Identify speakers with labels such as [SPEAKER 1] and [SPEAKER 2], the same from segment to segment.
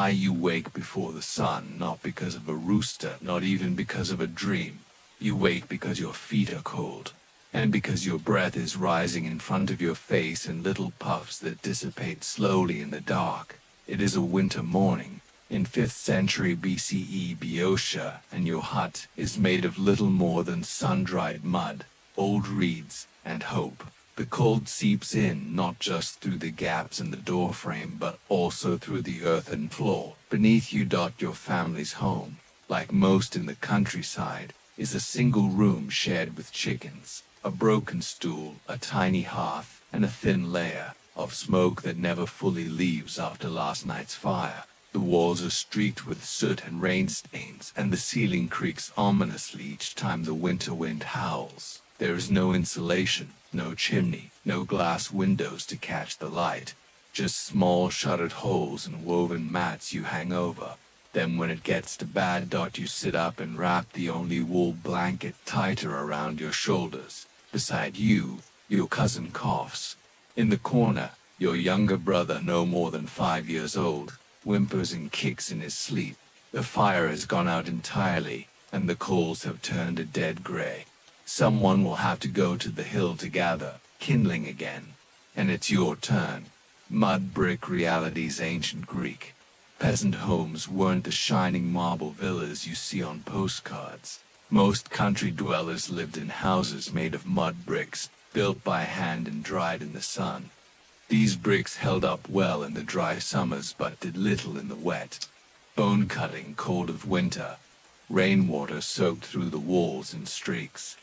[SPEAKER 1] You wake before the sun, not because of a rooster, not even because of a dream. You wake because your feet are cold, and because your breath is rising in front of your face in little puffs that dissipate slowly in the dark. It is a winter morning, in 5th century BCE Boeotia, and your hut is made of little more than sun-dried mud, old reeds, and hope. The cold seeps in not just through the gaps in the doorframe but also through the earthen floor. Beneath you. Your family's home, like most in the countryside, is a single room shared with chickens, a broken stool, a tiny hearth, and a thin layer of smoke that never fully leaves after last night's fire. The walls are streaked with soot and rain stains, and the ceiling creaks ominously each time the winter wind howls. There is no insulation, no chimney, no glass windows to catch the light, just small shuttered holes and woven mats you hang over. Then when it gets to bad, you sit up and wrap the only wool blanket tighter around your shoulders. Beside you, your cousin coughs. In the corner, your younger brother, no more than 5 years old, whimpers and kicks in his sleep. The fire has gone out entirely, and the coals have turned a dead gray. Someone will have to go to the hill to gather kindling again. And it's your turn. Mud brick reality's ancient Greek. Peasant homes weren't the shining marble villas you see on postcards. Most country dwellers lived in houses made of mud bricks, built by hand and dried in the sun. These bricks held up well in the dry summers but did little in the wet, bone-cutting cold of winter. Rainwater soaked through the walls in streaks.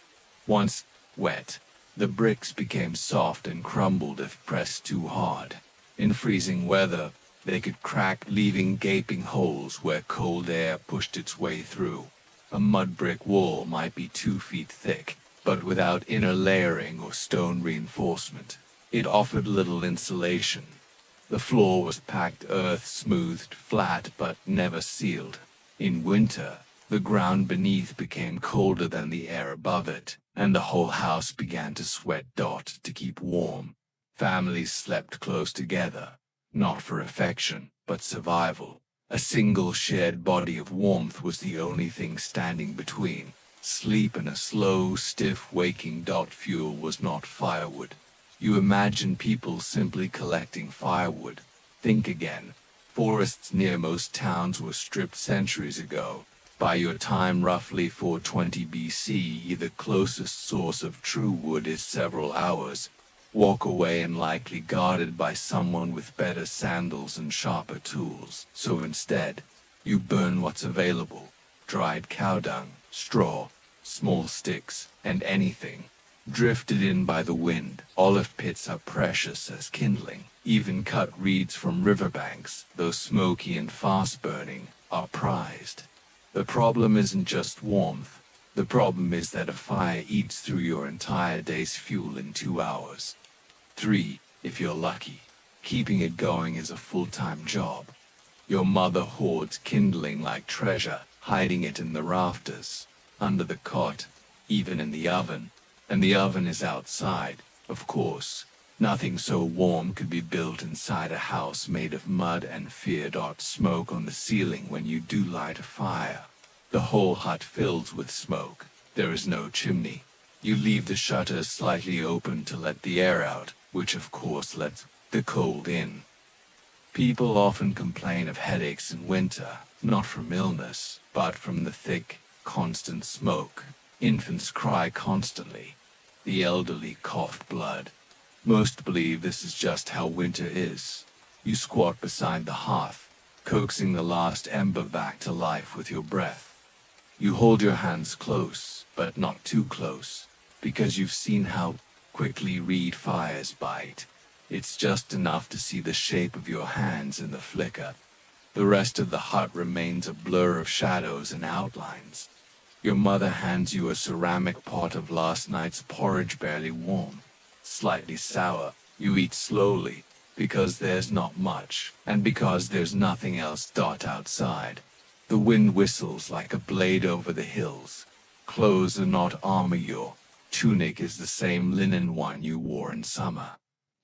[SPEAKER 1] Once wet, the bricks became soft and crumbled if pressed too hard. In freezing weather, they could crack, leaving gaping holes where cold air pushed its way through. A mud brick wall might be 2 feet thick, but without inner layering or stone reinforcement, it offered little insulation. The floor was packed earth, smoothed flat but never sealed. In winter, the ground beneath became colder than the air above it, and the whole house began to sweat to keep warm. Families slept close together, not for affection, but survival. A single shared body of warmth was the only thing standing between sleep and a slow, stiff waking. Fuel was not firewood. You imagine people simply collecting firewood. Think again. Forests near most towns were stripped centuries ago. By your time, roughly 420 BC, the closest source of true wood is several hours. Walk away and likely guarded by someone with better sandals and sharper tools. So instead, you burn what's available: dried cow dung, straw, small sticks, and anything drifted in by the wind. Olive pits are precious as kindling. Even cut reeds from riverbanks, though smoky and fast-burning, are prized. The problem isn't just warmth. The problem is that a fire eats through your entire day's fuel in 2 hours. 3, if you're lucky. Keeping it going is a full-time job. Your mother hoards kindling like treasure, hiding it in the rafters, under the cot, even in the oven. And the oven is outside, of course. Nothing so warm could be built inside a house made of mud and fear. Smoke on the ceiling when you do light a fire. The whole hut fills with smoke. There is no chimney. You leave the shutters slightly open to let the air out, which of course lets the cold in. People often complain of headaches in winter, not from illness, but from the thick, constant smoke. Infants cry constantly. The elderly cough blood. Most believe this is just how winter is. You squat beside the hearth, coaxing the last ember back to life with your breath. You hold your hands close, but not too close, because you've seen how quickly reed fires bite. It's just enough to see the shape of your hands in the flicker. The rest of the hut remains a blur of shadows and outlines. Your mother hands you a ceramic pot of last night's porridge, barely warm, slightly sour. You eat slowly, because there's not much, and because there's nothing else. Outside, the wind whistles like a blade over the hills. Clothes are not armor. Your tunic is the same linen one you wore in summer.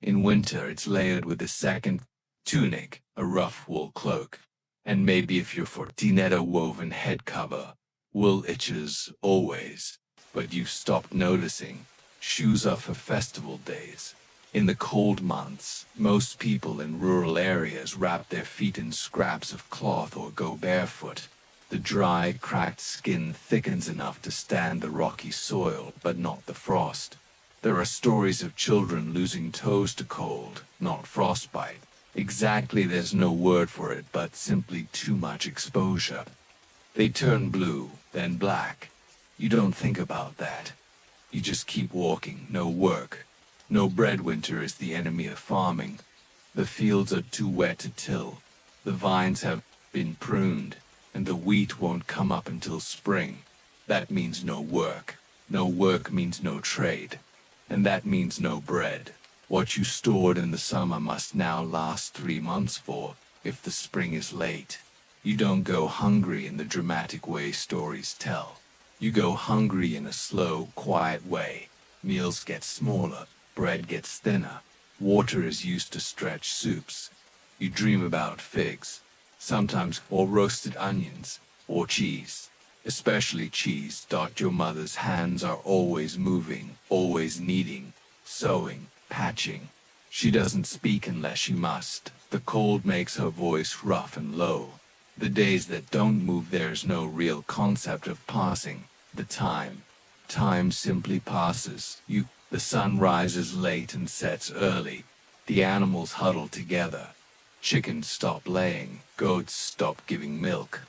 [SPEAKER 1] In winter, it's layered with a second tunic, a rough wool cloak. And maybe if you're for Dinetta woven head cover, wool itches always, but you've stopped noticing. Shoes are for festival days. In the cold months, most people in rural areas wrap their feet in scraps of cloth or go barefoot. The dry, cracked skin thickens enough to stand the rocky soil, but not the frost. There are stories of children losing toes to cold, not frostbite. Exactly, there's no word for it, but simply too much exposure. They turn blue, then black. You don't think about that. You just keep walking, no work. No bread. Winter is the enemy of farming. The fields are too wet to till. The vines have been pruned, and the wheat won't come up until spring. That means no work. No work means no trade. And that means no bread. What you stored in the summer must now last 3 months for, if the spring is late. You don't go hungry in the dramatic way stories tell. You go hungry in a slow, quiet way. Meals get smaller, bread gets thinner, water is used to stretch soups. You dream about figs, sometimes, or roasted onions, or cheese. Especially cheese. Your mother's hands are always moving, always kneading, sewing, patching. She doesn't speak unless she must. The cold makes her voice rough and low. The days that don't move, there's no real concept of passing. Time simply passes. The sun rises late and sets early. The animals huddle together. Chickens stop laying. Goats stop giving milk.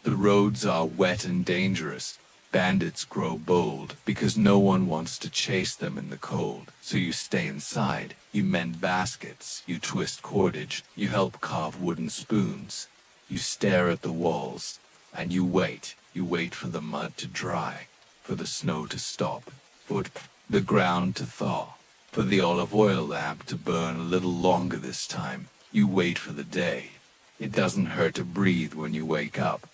[SPEAKER 1] The roads are wet and dangerous. Bandits grow bold because no one wants to chase them in the cold. So you stay inside. You mend baskets. You twist cordage. You help carve wooden spoons. You stare at the walls. And you wait. You wait for the mud to dry. For the snow to stop. For the ground to thaw. For the olive oil lamp to burn a little longer this time. You wait for the day. It doesn't hurt to breathe when you wake up.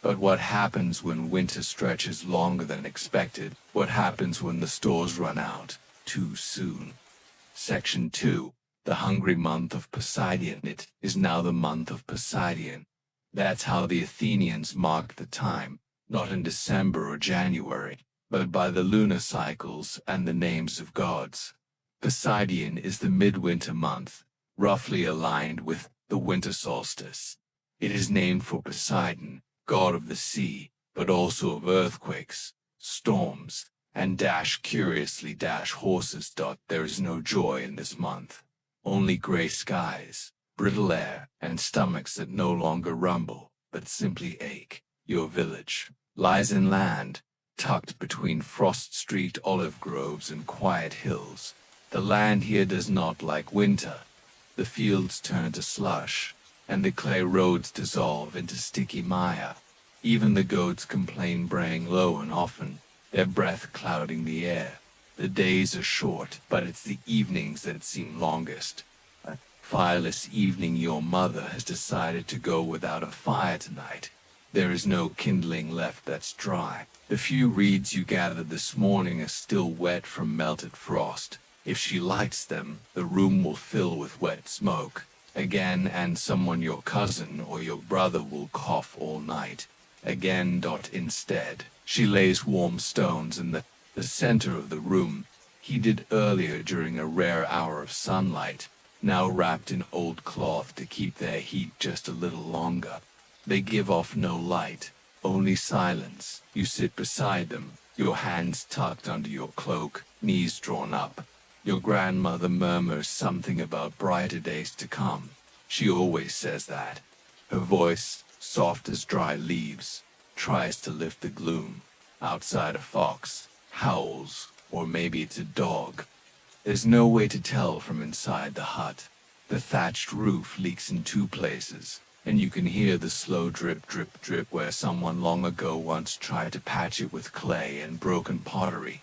[SPEAKER 1] But what happens when winter stretches longer than expected? What happens when the stores run out too soon? Section 2. The hungry month of Poseidon. It is now the month of Poseidon. That's how the Athenians marked the time, not in December or January, but by the lunar cycles and the names of gods. Poseidon is the midwinter month, roughly aligned with the winter solstice. It is named for Poseidon, god of the sea, but also of earthquakes, storms, and curiously horses. There is no joy in this month. Only gray skies, brittle air, and stomachs that no longer rumble, but simply ache. Your village lies in land, tucked between frost-streaked olive groves and quiet hills. The land here does not like winter. The fields turn to slush, and the clay roads dissolve into sticky mire. Even the goats complain, braying low and often, their breath clouding the air. The days are short, but it's the evenings that seem longest. A fireless evening. Your mother has decided to go without a fire tonight. There is no kindling left that's dry. The few reeds you gathered this morning are still wet from melted frost. If she lights them, the room will fill with wet smoke again, and someone, your cousin or your brother, will cough all night again. Instead, she lays warm stones in the center of the room, heated earlier during a rare hour of sunlight, now wrapped in old cloth to keep their heat just a little longer. They give off no light, only silence. You sit beside them, your hands tucked under your cloak, knees drawn up. Your grandmother murmurs something about brighter days to come. She always says that. Her voice, soft as dry leaves, tries to lift the gloom. Outside, a fox howls, or maybe it's a dog. There's no way to tell from inside the hut. The thatched roof leaks in 2 places, and you can hear the slow drip, drip, drip where someone long ago once tried to patch it with clay and broken pottery.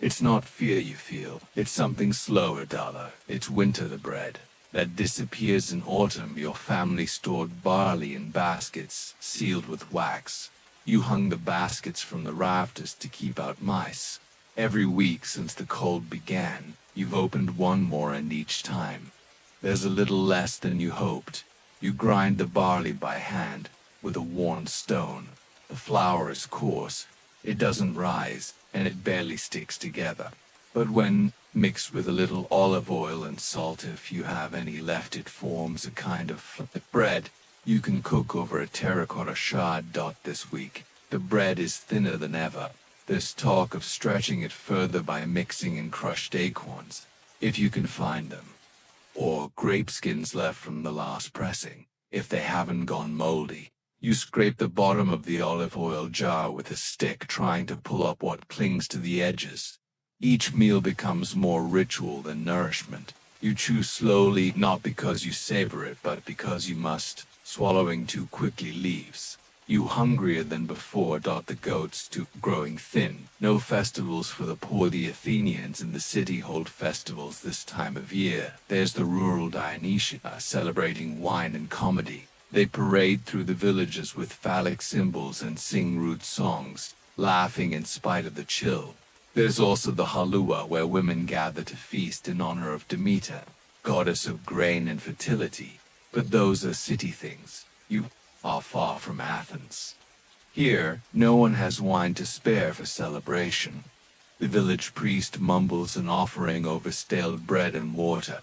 [SPEAKER 1] It's not fear you feel, it's something slower, duller. It's winter, the bread that disappears in autumn. Your family stored barley in baskets, sealed with wax. You hung the baskets from the rafters to keep out mice. Every week since the cold began, you've opened one more, and each time, there's a little less than you hoped. You grind the barley by hand, with a worn stone. The flour is coarse, it doesn't rise, and it barely sticks together. But when mixed with a little olive oil and salt, if you have any left, it forms a kind of bread. You can cook over a terracotta shard. This week, the bread is thinner than ever. There's talk of stretching it further by mixing in crushed acorns, if you can find them, or grape skins left from the last pressing, if they haven't gone moldy. You scrape the bottom of the olive oil jar with a stick, trying to pull up what clings to the edges. Each meal becomes more ritual than nourishment. You chew slowly, not because you savor it, but because you must. Swallowing too quickly leaves you hungrier than before. The goats too growing thin. No festivals for the poor. The Athenians in the city hold festivals this time of year. There's the rural Dionysia, celebrating wine and comedy. They parade through the villages with phallic symbols and sing rude songs, laughing in spite of the chill. There's also the Halua, where women gather to feast in honor of Demeter, goddess of grain and fertility. But those are city things. You are far from Athens. Here, no one has wine to spare for celebration. The village priest mumbles an offering over stale bread and water.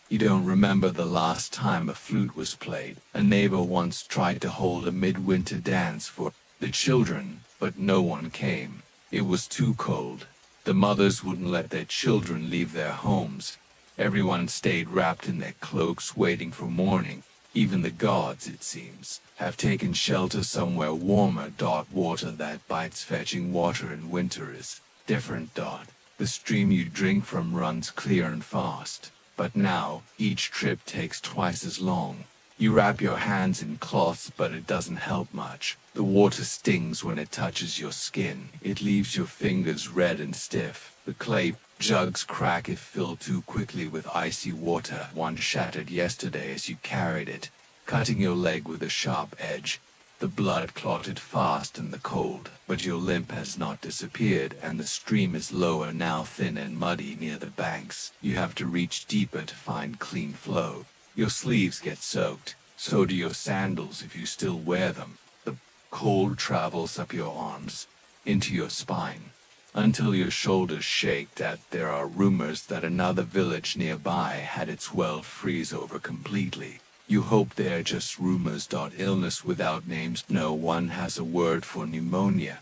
[SPEAKER 1] You don't remember the last time a flute was played. A neighbor once tried to hold a midwinter dance for the children, but no one came. It was too cold. The mothers wouldn't let their children leave their homes. Everyone stayed wrapped in their cloaks, waiting for morning. Even the gods, it seems, have taken shelter somewhere warmer. Water that bites. Fetching water in winter is different. The stream you drink from runs clear and fast, but now each trip takes twice as long. You wrap your hands in cloths, but it doesn't help much. The water stings when it touches your skin. It leaves your fingers red and stiff. The clay jugs crack if filled too quickly with icy water. One shattered yesterday as you carried it, cutting your leg with a sharp edge. The blood clotted fast in the cold, but your limp has not disappeared, and the stream is lower now, thin and muddy near the banks. You have to reach deeper to find clean flow. Your sleeves get soaked, so do your sandals if you still wear them. The cold travels up your arms, into your spine, until your shoulders shake. There are rumors that another village nearby had its well freeze over completely. You hope they're just rumors. Illness without names. No one has a word for pneumonia.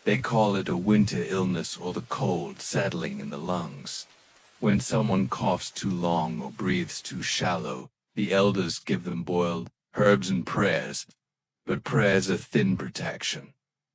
[SPEAKER 1] They call it a winter illness, or the cold settling in the lungs. When someone coughs too long or breathes too shallow, the elders give them boiled herbs and prayers. But prayers are thin protection.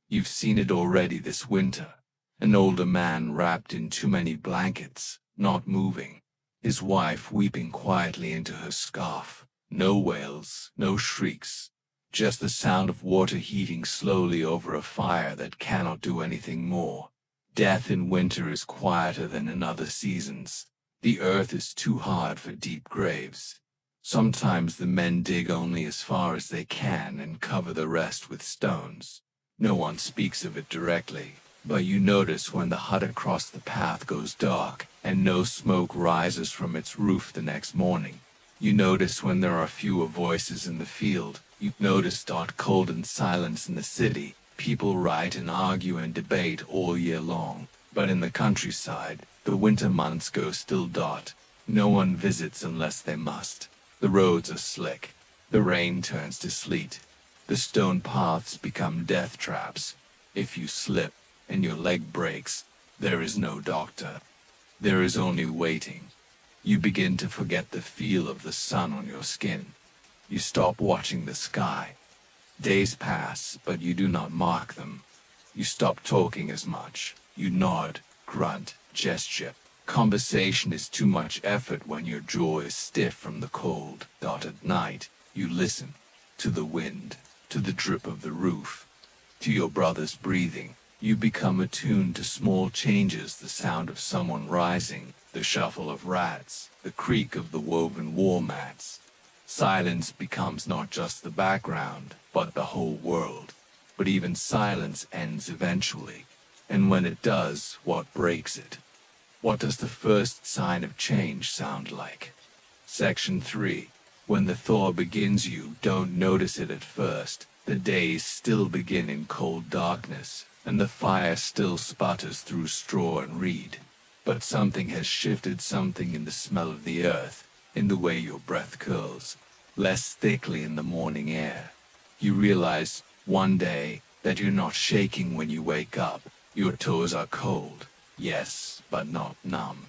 [SPEAKER 1] You've seen it already this winter. An older man wrapped in too many blankets, not moving. His wife weeping quietly into her scarf. No wails, no shrieks. Just the sound of water heating slowly over a fire that cannot do anything more. Death in winter is quieter than in other seasons. The earth is too hard for deep graves. Sometimes the men dig only as far as they can and cover the rest with stones. No one speaks of it directly, but you notice when the hut across the path goes dark and no smoke rises from its roof the next morning. You notice when there are fewer voices in the field. You notice cold and silence in the city. People write and argue and debate all year long, but in the countryside, the winter months go still. No one visits unless they must. The roads are slick. The rain turns to sleet. The stone paths become death traps. If you slip and your leg breaks, there is no doctor. There is only waiting. You begin to forget the feel of the sun on your skin. You stop watching the sky. Days pass, but you do not mark them. You stop talking as much. You nod, grunt, gesture. Conversation is too much effort when your jaw is stiff from the cold. At night, you listen. To the wind, to the drip of the roof, to your brother's breathing. You become attuned to small changes, the sound of someone rising, the shuffle of rats, the creak of the woven wall mats. Silence becomes not just the background, but the whole world. But even silence ends eventually. And when it does, what breaks it? What does the first sign of change sound like? Section 3. When the thaw begins, you don't notice it at first. The days still begin in cold darkness, and the fire still sputters through straw and reed. But something has shifted, something in the smell of the earth, in the way your breath curls, less thickly in the morning air. You realize, one day, that you're not shaking when you wake up. Your toes are cold, yes, but not numb.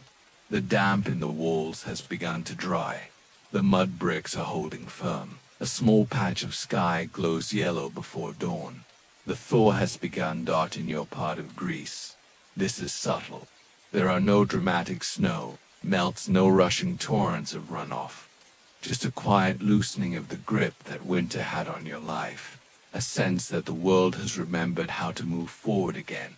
[SPEAKER 1] The damp in the walls has begun to dry. The mud bricks are holding firm. A small patch of sky glows yellow before dawn. The thaw has begun in your part of Greece. This is subtle. There are no dramatic snow, melts, no rushing torrents of runoff. Just a quiet loosening of the grip that winter had on your life. A sense that the world has remembered how to move forward again.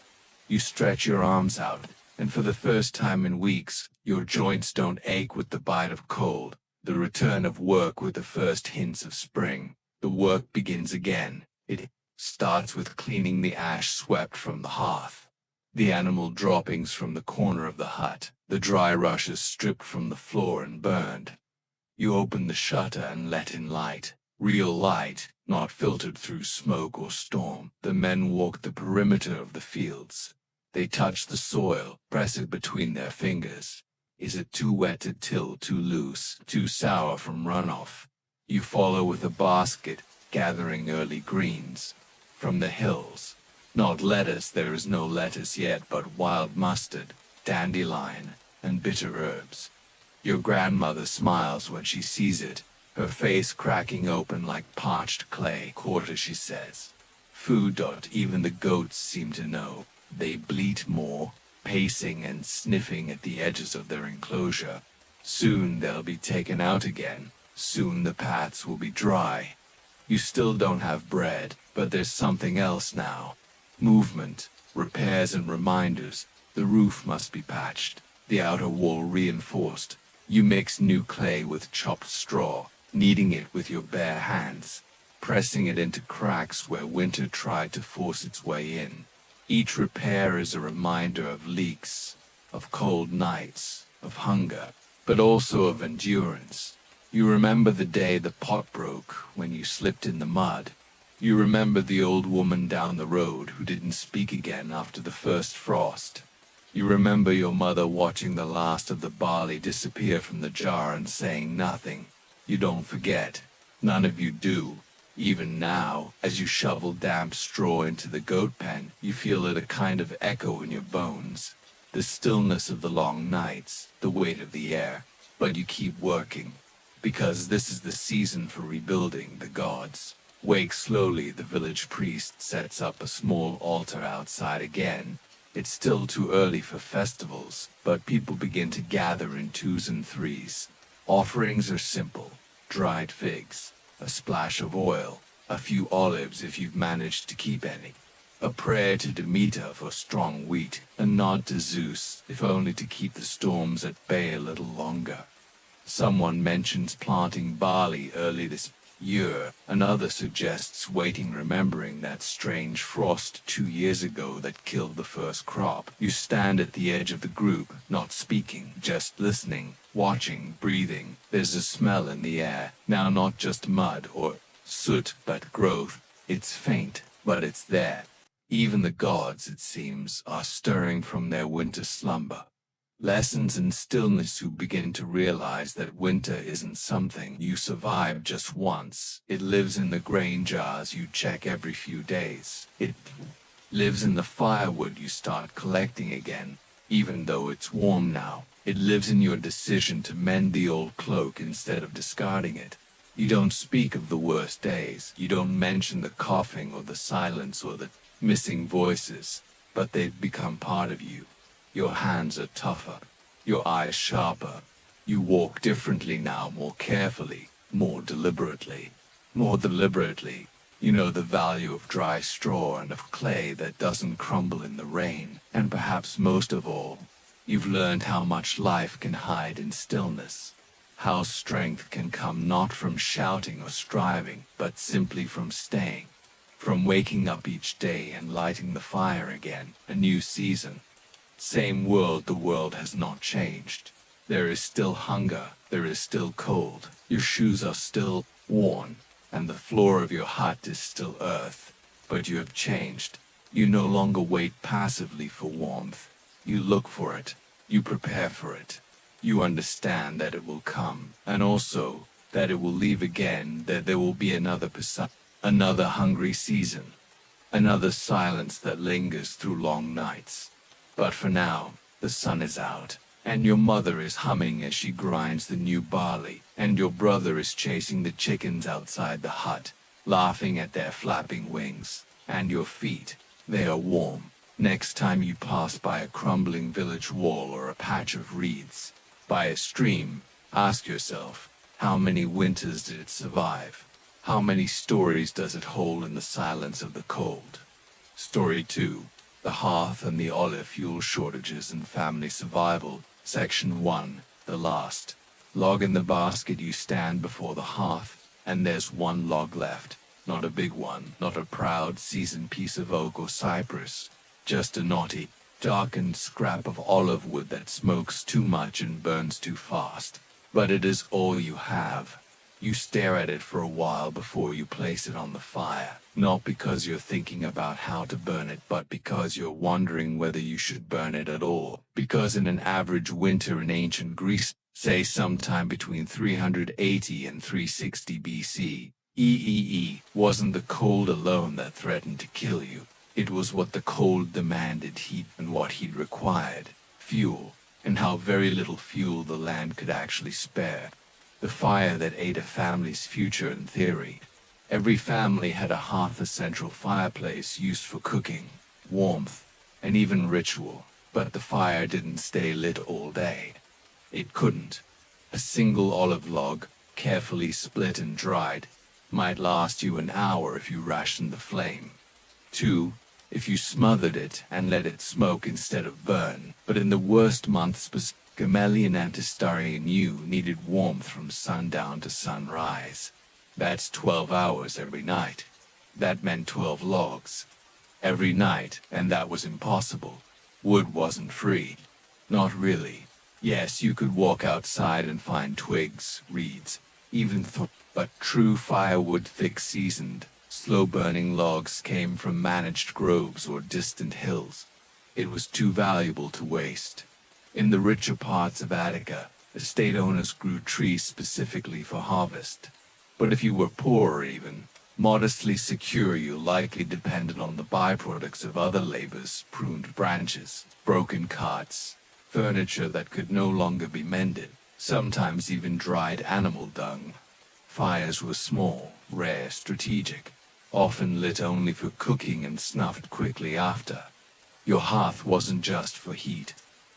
[SPEAKER 1] You stretch your arms out, and for the first time in weeks, your joints don't ache with the bite of cold. The return of work with the first hints of spring. The work begins again. It starts with cleaning the ash swept from the hearth, the animal droppings from the corner of the hut, the dry rushes stripped from the floor and burned. You open the shutter and let in light, real light, not filtered through smoke or storm. The men walk the perimeter of the fields. They touch the soil, press it between their fingers. Is it too wet to till, too loose, too sour from runoff? You follow with a basket, gathering early greens from the hills. Not lettuce, there is no lettuce yet, but wild mustard, dandelion, and bitter herbs. Your grandmother smiles when she sees it, her face cracking open like parched clay. Quarter, she says. Food. Even the goats seem to know. They bleat more, pacing and sniffing at the edges of their enclosure. Soon they'll be taken out again. Soon the paths will be dry. You still don't have bread, but there's something else now. Movement, repairs and reminders. The roof must be patched, the outer wall reinforced. You mix new clay with chopped straw, kneading it with your bare hands, pressing it into cracks where winter tried to force its way in. Each repair is a reminder of leaks, of cold nights, of hunger, but also of endurance. You remember the day the pot broke when you slipped in the mud. You remember the old woman down the road who didn't speak again after the first frost. You remember your mother watching the last of the barley disappear from the jar and saying nothing. You don't forget. None of you do. Even now, as you shovel damp straw into the goat pen, you feel it a kind of echo in your bones. The stillness of the long nights, the weight of the air. But you keep working. Because this is the season for rebuilding. The gods wake slowly. The village priest sets up a small altar outside again. It's still too early for festivals, but people begin to gather in twos and threes. Offerings are simple. Dried figs, a splash of oil, a few olives if you've managed to keep any. A prayer to Demeter for strong wheat, a nod to Zeus, if only to keep the storms at bay a little longer. Someone mentions planting barley early this year. Another suggests waiting, remembering that strange frost 2 years ago that killed the first crop. You stand at the edge of the group, not speaking, just listening, watching, breathing. There's a smell in the air, now not just mud or soot, but growth. It's faint, but it's there. Even the gods, it seems, are stirring from their winter slumber. Lessons in stillness. You begin to realize that winter isn't something you survive just once. It lives in the grain jars you check every few days. It lives in the firewood you start collecting again, even though it's warm now. It lives in your decision to mend the old cloak instead of discarding it. You don't speak of the worst days. You don't mention the coughing or the silence or the missing voices, but they've become part of you. Your hands are tougher, your eyes sharper. You walk differently now, more carefully, more deliberately. More deliberately. You know the value of dry straw and of clay that doesn't crumble in the rain. And perhaps most of all, you've learned how much life can hide in stillness. How strength can come not from shouting or striving, but simply from staying. From waking up each day and lighting the fire again, a new season. Same world, the world has not changed. There is still hunger, There is still cold, your shoes are still worn, and the floor of your hut is still earth. But you have changed. You no longer wait passively for warmth. You look for it. You prepare for it. You understand that it will come, and also that it will leave again, that there will be another hungry season, another silence that lingers through long nights. But for now, the sun is out, and your mother is humming as she grinds the new barley, and your brother is chasing the chickens outside the hut, laughing at their flapping wings, and your feet, they are warm. Next time you pass by a crumbling village wall or a patch of reeds, by a stream, ask yourself, how many winters did it survive? How many stories does it hold in the silence of the cold? Story 2. The Hearth and the Olive Fuel Shortages and Family Survival. Section 1. The last. Log in the basket. You stand before the hearth, and there's one log left. Not a big one, not a proud, seasoned piece of oak or cypress. Just a knotty, darkened scrap of olive wood that smokes too much and burns too fast. But it is all you have. You stare at it for a while before you place it on the fire, not because you're thinking about how to burn it, but because you're wondering whether you should burn it at all. Because in an average winter in ancient Greece, say sometime between 380 and 360 BC, wasn't the cold alone that threatened to kill you. It was what the cold demanded, heat, and what heat required, fuel, and how very little fuel the land could actually spare. The fire that ate a family's future in theory. Every family had a hearth, a central fireplace used for cooking, warmth, and even ritual, but the fire didn't stay lit all day. It couldn't. A single olive log, carefully split and dried, might last you an hour if you rationed the flame. 2. If you smothered it and let it smoke instead of burn. But in the worst months, Gamaliel and Antistarian, you needed warmth from sundown to sunrise. That's 12 hours every night. That meant 12 logs. Every night, and that was impossible. Wood wasn't free. Not really. Yes, you could walk outside and find twigs, reeds, but true firewood, thick seasoned, slow-burning logs came from managed groves or distant hills. It was too valuable to waste. In the richer parts of Attica, estate owners grew trees specifically for harvest. But if you were poor or even modestly secure, you likely depended on the byproducts of other labors, pruned branches, broken carts, furniture that could no longer be mended, sometimes even dried animal dung. Fires were small, rare, strategic, often lit only for cooking and snuffed quickly after. Your hearth wasn't just for heat.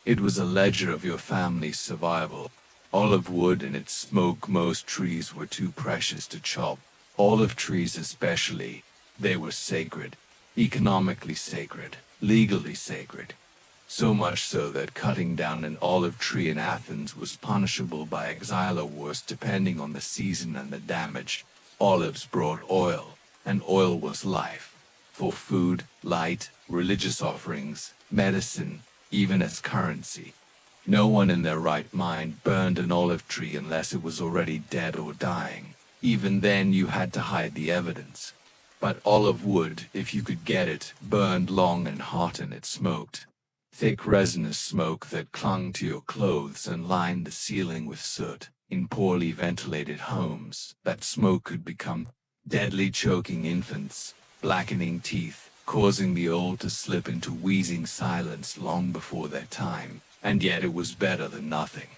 [SPEAKER 1] It was a ledger of your family's survival. Olive wood and its smoke. Most trees were too precious to chop. Olive trees especially. They were sacred. Economically sacred. Legally sacred. So much so that cutting down an olive tree in Athens was punishable by exile or worse depending on the season and the damage. Olives brought oil, and oil was life. For food, light, religious offerings, medicine, even as currency. No one in their right mind burned an olive tree unless it was already dead or dying. Even then you had to hide the evidence. But olive wood, if you could get it, burned long and hot, and it smoked. Thick resinous smoke that clung to your clothes and lined the ceiling with soot. In poorly ventilated homes, that smoke could become deadly, choking infants, blackening teeth, causing the old to slip into wheezing silence long before their time, and yet it was better than nothing.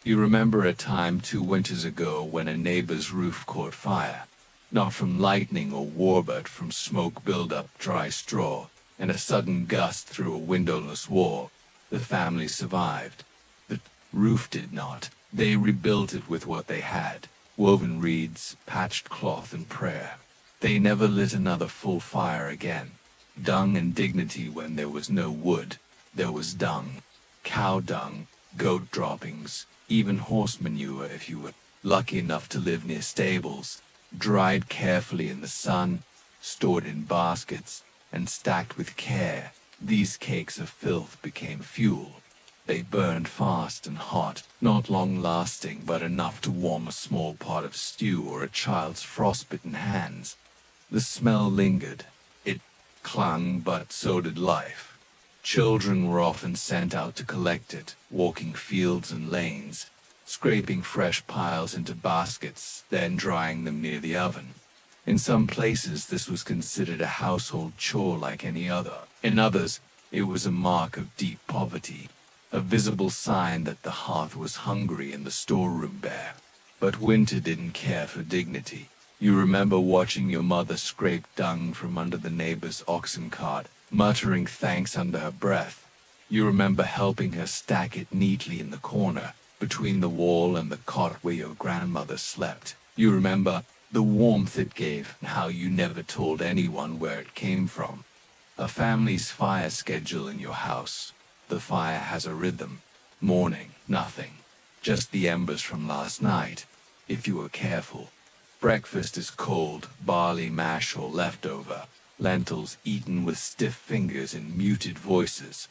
[SPEAKER 1] You remember a time 2 winters ago when a neighbor's roof caught fire, not from lightning or war but from smoke buildup, dry straw, and a sudden gust through a windowless wall. The family survived. The roof did not. They rebuilt it with what they had, woven reeds, patched cloth, and prayer. They never lit another full fire again. Dung and dignity. When there was no wood, there was dung. Cow dung, goat droppings, even horse manure if you were lucky enough to live near stables, dried carefully in the sun, stored in baskets, and stacked with care. These cakes of filth became fuel. They burned fast and hot, not long-lasting but enough to warm a small pot of stew or a child's frostbitten hands. The smell lingered. It clung, but so did life. Children were often sent out to collect it, walking fields and lanes, scraping fresh piles into baskets, then drying them near the oven. In some places this was considered a household chore like any other. In others, it was a mark of deep poverty, a visible sign that the hearth was hungry and the storeroom bare. But winter didn't care for dignity. You remember watching your mother scrape dung from under the neighbor's oxen cart, muttering thanks under her breath. You remember helping her stack it neatly in the corner, between the wall and the cot where your grandmother slept. You remember the warmth it gave and how you never told anyone where it came from. A family's fire schedule in your house. The fire has a rhythm. Morning, nothing. Just the embers from last night, if you were careful. Breakfast is cold, barley mash or leftover, lentils eaten with stiff fingers and muted voices.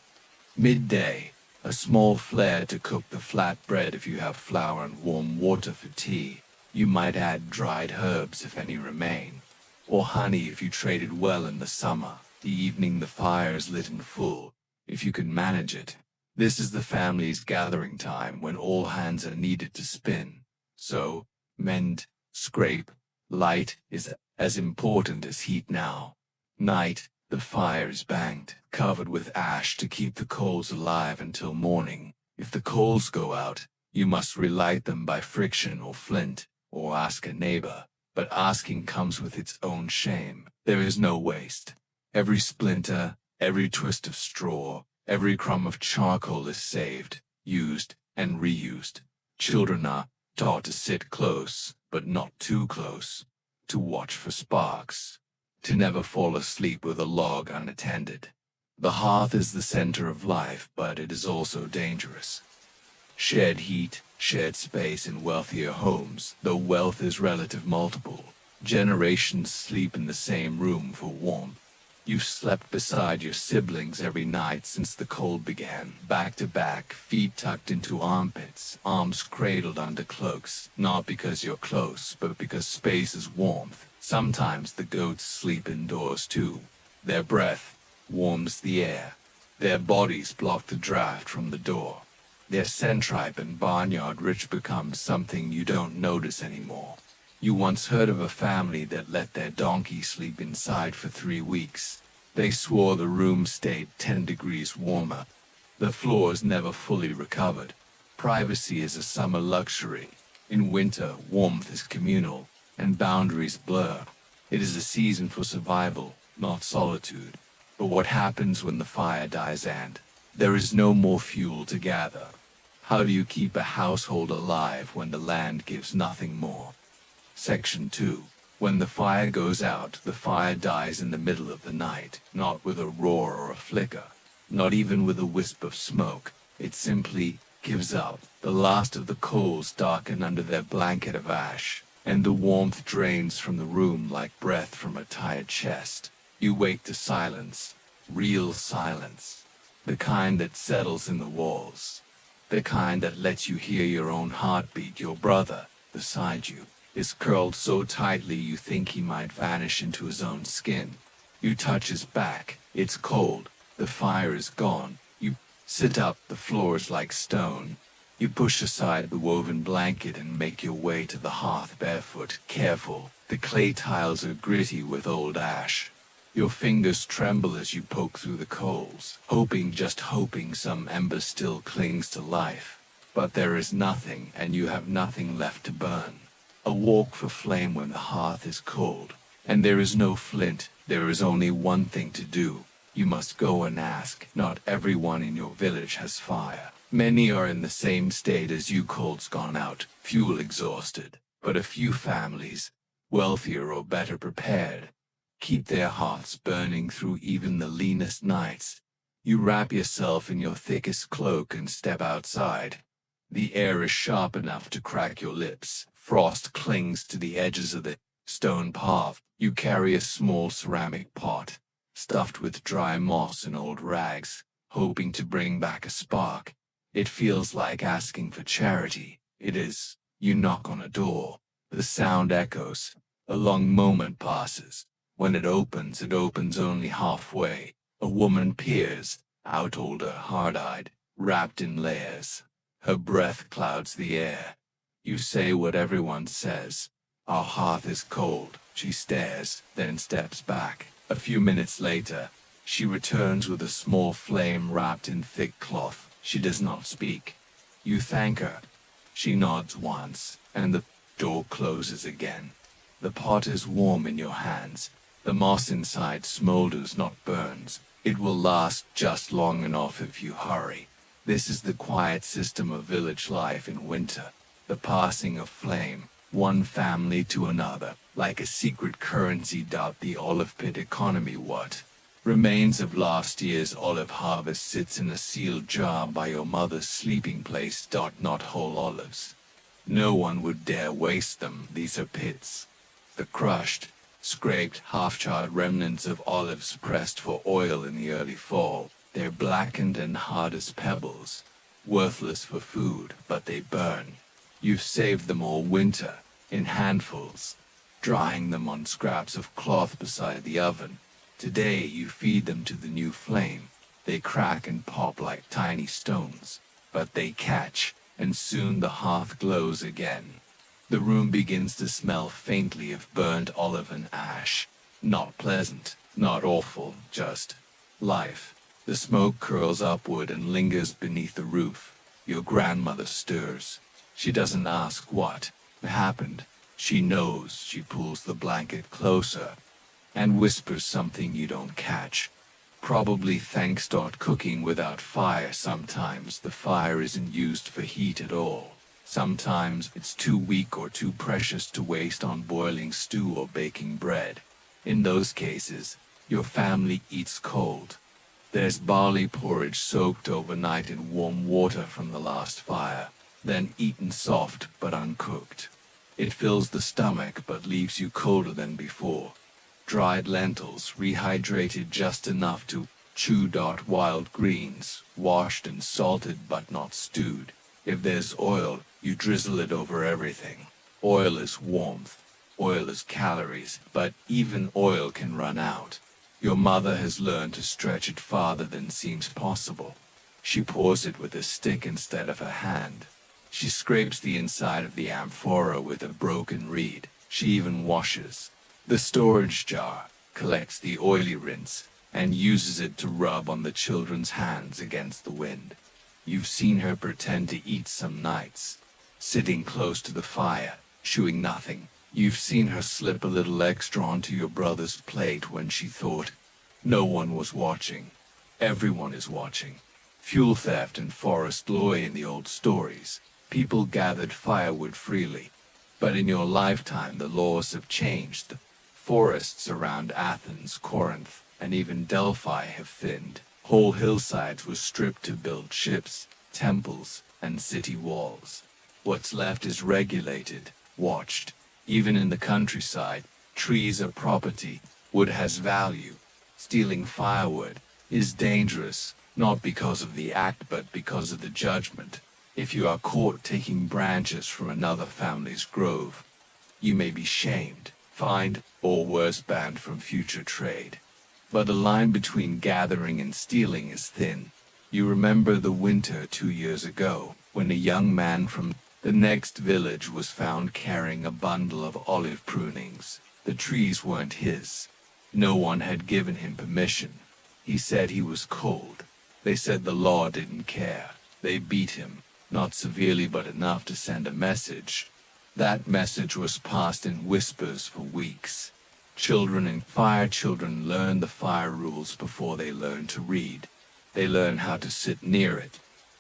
[SPEAKER 1] Midday, a small flare to cook the flat bread if you have flour and warm water for tea. You might add dried herbs if any remain, or honey if you traded well in the summer. The evening the fire is lit and full, if you can manage it. This is the family's gathering time when all hands are needed to spin. So, mend, scrape, light is as important as heat now. Night, the fire is banged, covered with ash to keep the coals alive until morning. If the coals go out, you must relight them by friction or flint, or ask a neighbor. But asking comes with its own shame. There is no waste. Every splinter, every twist of straw, every crumb of charcoal is saved, used, and reused. Children are taught to sit close, but not too close, to watch for sparks, to never fall asleep with a log unattended. The hearth is the center of life, but it is also dangerous. Shared heat, shared space in wealthier homes, though wealth is relative multiple. Generations sleep in the same room for warmth. You've slept beside your siblings every night since the cold began, back to back, feet tucked into armpits, arms cradled under cloaks, not because you're close, but because space is warmth. Sometimes the goats sleep indoors too. Their breath warms the air. Their bodies block the draft from the door. Their centripe and barnyard rich becomes something you don't notice anymore. You once heard of a family that let their donkey sleep inside for 3 weeks. They swore the room stayed 10 degrees warmer. The floors never fully recovered. Privacy is a summer luxury. In winter, warmth is communal, and boundaries blur. It is a season for survival, not solitude. But what happens when the fire dies and there is no more fuel to gather? How do you keep a household alive when the land gives nothing more? Section 2. When the fire goes out, the fire dies in the middle of the night, not with a roar or a flicker, not even with a wisp of smoke. It simply gives up. The last of the coals darken under their blanket of ash, and the warmth drains from the room like breath from a tired chest. You wake to silence, real silence, the kind that settles in the walls, the kind that lets you hear your own heartbeat. Your brother, beside you, is curled so tightly you think he might vanish into his own skin. You touch his back, it's cold, the fire is gone. You sit up, the floor is like stone. You push aside the woven blanket and make your way to the hearth barefoot, careful. The clay tiles are gritty with old ash. Your fingers tremble as you poke through the coals, just hoping some ember still clings to life. But there is nothing, and you have nothing left to burn. A walk for flame when the hearth is cold, and there is no flint. There is only one thing to do. You must go and ask. Not everyone in your village has fire. Many are in the same state as you, coals gone out, fuel exhausted. But a few families, wealthier or better prepared, keep their hearths burning through even the leanest nights. You wrap yourself in your thickest cloak and step outside. The air is sharp enough to crack your lips. Frost clings to the edges of the stone path. You carry a small ceramic pot, stuffed with dry moss and old rags, hoping to bring back a spark. It feels like asking for charity. It is. You knock on a door. The sound echoes. A long moment passes. When it opens only halfway. A woman peers out, older, hard-eyed, wrapped in layers. Her breath clouds the air. You say what everyone says. Our hearth is cold. She stares, then steps back. A few minutes later, she returns with a small flame wrapped in thick cloth. She does not speak. You thank her. She nods once, and the door closes again. The pot is warm in your hands. The moss inside smolders, not burns. It will last just long enough if you hurry. This is the quiet system of village life in winter. The passing of flame, one family to another, like a secret currency. The olive pit economy. What remains of last year's olive harvest sits in a sealed jar by your mother's sleeping place. Not whole olives. No one would dare waste them. These are pits. The crushed, scraped, half-charred remnants of olives pressed for oil in the early fall. They're blackened and hard as pebbles, worthless for food, but they burn. You've saved them all winter, in handfuls, drying them on scraps of cloth beside the oven. Today you feed them to the new flame. They crack and pop like tiny stones, but they catch, and soon the hearth glows again. The room begins to smell faintly of burnt olive and ash. Not pleasant, not awful, just life. The smoke curls upward and lingers beneath the roof. Your grandmother stirs. She doesn't ask what happened. She knows. She pulls the blanket closer and whispers something you don't catch. Probably thanks. Cooking without fire. Sometimes the fire isn't used for heat at all. Sometimes it's too weak or too precious to waste on boiling stew or baking bread. In those cases, your family eats cold. There's barley porridge soaked overnight in warm water from the last fire, then eaten soft but uncooked. It fills the stomach but leaves you colder than before. Dried lentils, rehydrated just enough to chew. Wild greens, washed and salted but not stewed. If there's oil, you drizzle it over everything. Oil is warmth. Oil is calories, but even oil can run out. Your mother has learned to stretch it farther than seems possible. She pours it with a stick instead of a hand. She scrapes the inside of the amphora with a broken reed. She even washes the storage jar, collects the oily rinse, and uses it to rub on the children's hands against the wind. You've seen her pretend to eat some nights, sitting close to the fire, chewing nothing. You've seen her slip a little extra onto your brother's plate when she thought no one was watching. Everyone is watching. Fuel theft and forest law in the old stories. People gathered firewood freely. But in your lifetime the laws have changed. The forests around Athens, Corinth, and even Delphi have thinned. Whole hillsides were stripped to build ships, temples, and city walls. What's left is regulated, watched. Even in the countryside, trees are property. Wood has value. Stealing firewood is dangerous, not because of the act but because of the judgment. If you are caught taking branches from another family's grove, you may be shamed, fined, or worse, banned from future trade. But the line between gathering and stealing is thin. You remember the winter 2 years ago, when a young man from the next village was found carrying a bundle of olive prunings. The trees weren't his. No one had given him permission. He said he was cold. They said the law didn't care. They beat him, not severely but enough to send a message. That message was passed in whispers for weeks. Children and fire children learn the fire rules before they learn to read. They learn how to sit near it,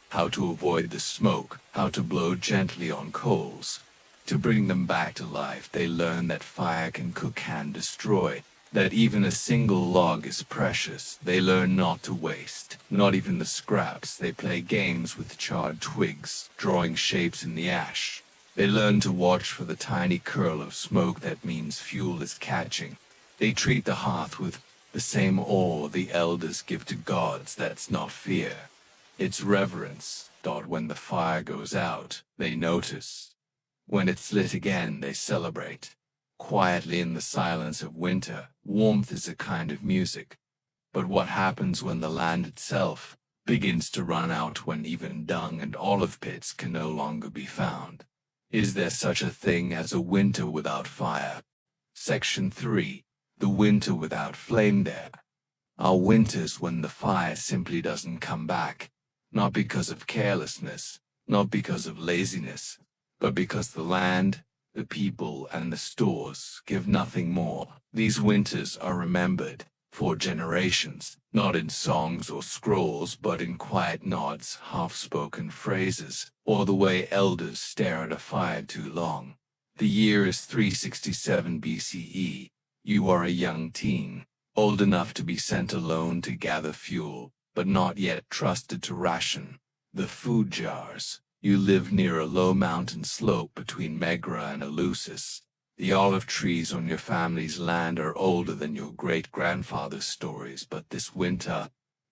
[SPEAKER 1] how to avoid the smoke, how to blow gently on coals. To bring them back to life, they learn that fire can cook and destroy, that even a single log is precious. They learn not to waste, not even the scraps. They play games with charred twigs, drawing shapes in the ash. They learn to watch for the tiny curl of smoke that means fuel is catching. They treat the hearth with the same awe the elders give to gods. That's not fear. It's reverence. When the fire goes out, they notice. When it's lit again, they celebrate. Quietly in the silence of winter, warmth is a kind of music. But what happens when the land itself begins to run out, when even dung and olive pits can no longer be found? Is there such a thing as a winter without fire? Section 3. The winter without flame. There are winters when the fire simply doesn't come back, not because of carelessness, not because of laziness, but because the land, the people, and the stores give nothing more. These winters are remembered for generations, not in songs or scrolls, but in quiet nods, half-spoken phrases, or the way elders stare at a fire too long. The year is 367 BCE. You are a young teen, old enough to be sent alone to gather fuel, but not yet trusted to ration the food jars. You live near a low mountain slope between Megra and Eleusis. The olive trees on your family's land are older than your great-grandfather's stories, but this winter,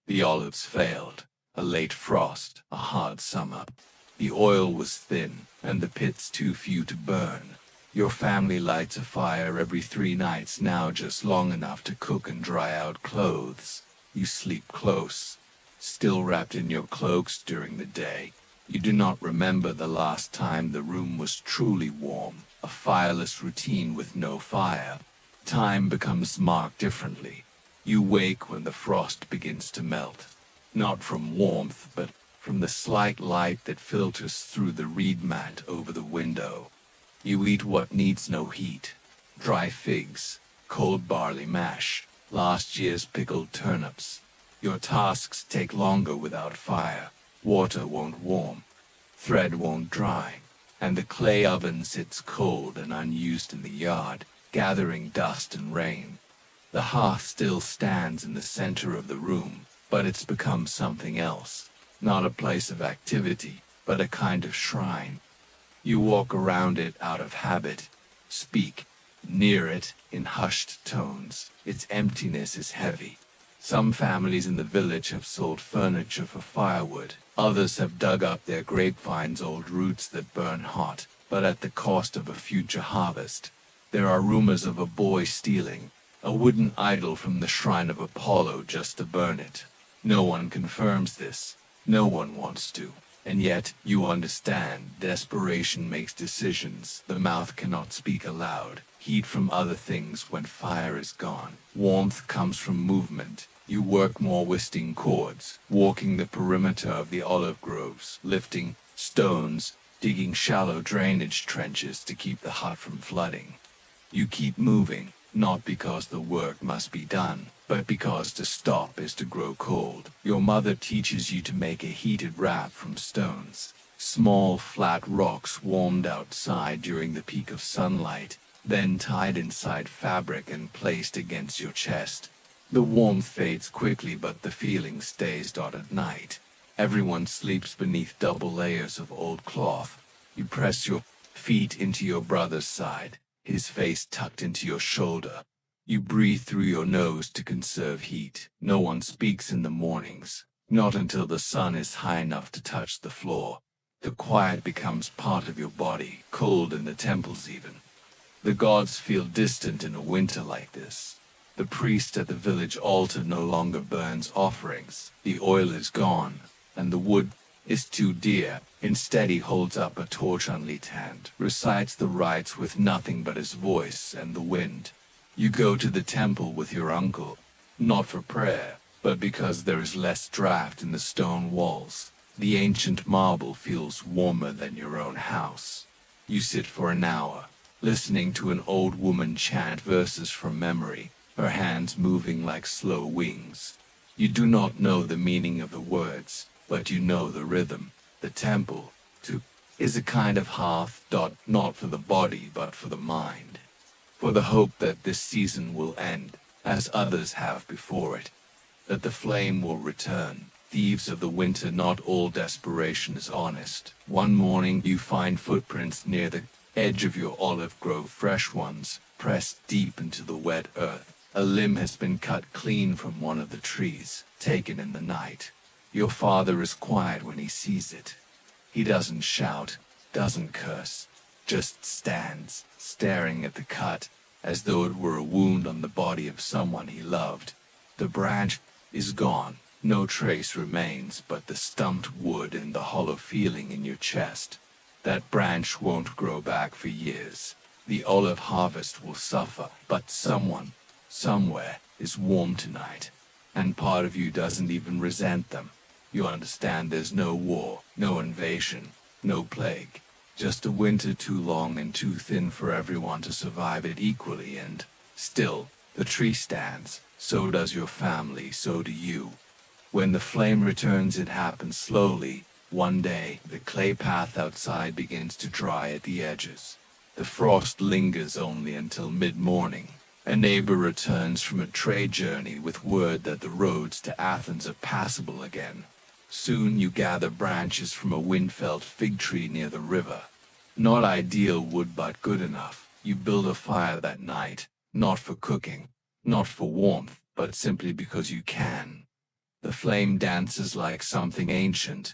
[SPEAKER 1] the olives failed. A late frost, a hard summer. The oil was thin, and the pits too few to burn. Your family lights a fire every 3 nights now, just long enough to cook and dry out clothes. You sleep close, still wrapped in your cloaks during the day. You do not remember the last time the room was truly warm, a fireless routine with no fire. Time becomes marked differently. You wake when the frost begins to melt, not from warmth, but from the slight light that filters through the reed mat over the window. You eat what needs no heat: dry figs, cold barley mash, last year's pickled turnips. Your tasks take longer without fire. Water won't warm, thread won't dry, and the clay oven sits cold and unused in the yard, gathering dust and rain. The hearth still stands in the center of the room, but it's become something else. Not a place of activity, but a kind of shrine. You walk around it out of habit, speak near it in hushed tones. Its emptiness is heavy. Some families in the village have sold furniture for firewood. Others have dug up their grapevine's old roots that burn hot, but at the cost of a future harvest. There are rumors of a boy stealing a wooden idol from the shrine of Apollo just to burn it. No one confirms this. No one wants to. And yet, you understand, desperation makes decisions. The mouth cannot speak aloud. Heat from other things when fire is gone. Warmth comes from movement. You work more twisting cords, walking the perimeter of the olive groves, lifting stones, digging shallow drainage trenches to keep the hut from flooding. You keep moving, not because the work must be done, but because to stop is to grow cold. Your mother teaches you to make a heated raft from stones, small flat rocks warmed outside during the peak of sunlight, then tied inside fabric and placed against your chest. The warmth fades quickly, but the feeling stays. At night, everyone sleeps beneath double layers of old cloth. You press your feet into your brother's side, his face tucked into your shoulder. You breathe through your nose to conserve heat. No one speaks in the mornings, not until the sun is high enough to touch the floor. The quiet becomes part of your body, cold in the temples even. The gods feel distant in a winter like this. The priest at the village altar no longer burns offerings. The oil is gone, and the wood is too dear. Instead, he holds up a torch unlit hand, recites the rites with nothing but his voice and the wind. You go to the temple with your uncle, not for prayer, but because there is less draft in the stone walls. The ancient marble feels warmer than your own house. You sit for an hour, listening to an old woman chant verses from memory, her hands moving like slow wings. You do not know the meaning of the words, but you know the rhythm. The temple, too, is a kind of hearth, not for the body but for the mind. For the hope that this season will end, as others have before it. That the flame will return. Thieves of the winter, not all desperation is honest. One morning you find footprints near the edge of your olive grove, fresh ones, pressed deep into the wet earth. A limb has been cut clean from one of the trees, taken in the night. Your father is quiet when he sees it. He doesn't shout, doesn't curse, just stands, staring at the cut, as though it were a wound on the body of someone he loved. The branch is gone. No trace remains but the stumped wood and the hollow feeling in your chest. That branch won't grow back for years. The olive harvest will suffer, but someone, somewhere, is warm tonight. And part of you doesn't even resent them. You understand there's no war, no invasion, no plague. Just a winter too long and too thin for everyone to survive it equally, and still, the tree stands. So does your family, so do you. When the flame returns, it happens slowly. One day, the clay path outside begins to dry at the edges. The frost lingers only until mid-morning. A neighbor returns from a trade journey with word that the roads to Athens are passable again. Soon you gather branches from a wind-felled fig tree near the river. Not ideal wood, but good enough. You build a fire that night, not for cooking, not for warmth, but simply because you can. The flame dances like something ancient,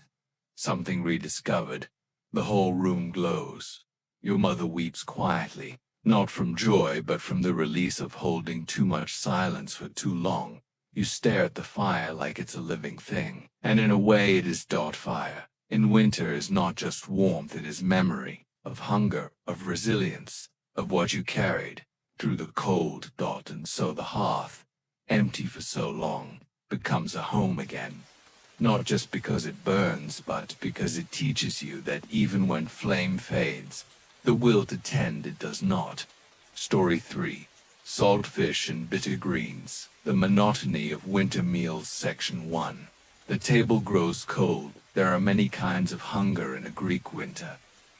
[SPEAKER 1] something rediscovered. The whole room glows. Your mother weeps quietly, not from joy but from the release of holding too much silence for too long. You stare at the fire like it's a living thing, and in a way it is dot fire. In winter is not just warmth, it is memory, of hunger, of resilience, of what you carried through the cold dot, and so the hearth, empty for so long, becomes a home again. Not just because it burns, but because it teaches you that even when flame fades, the will to tend it does not. Story 3. Salt fish and bitter greens. The monotony of winter meals. Section 1. The table grows cold. There are many kinds of hunger in a Greek winter.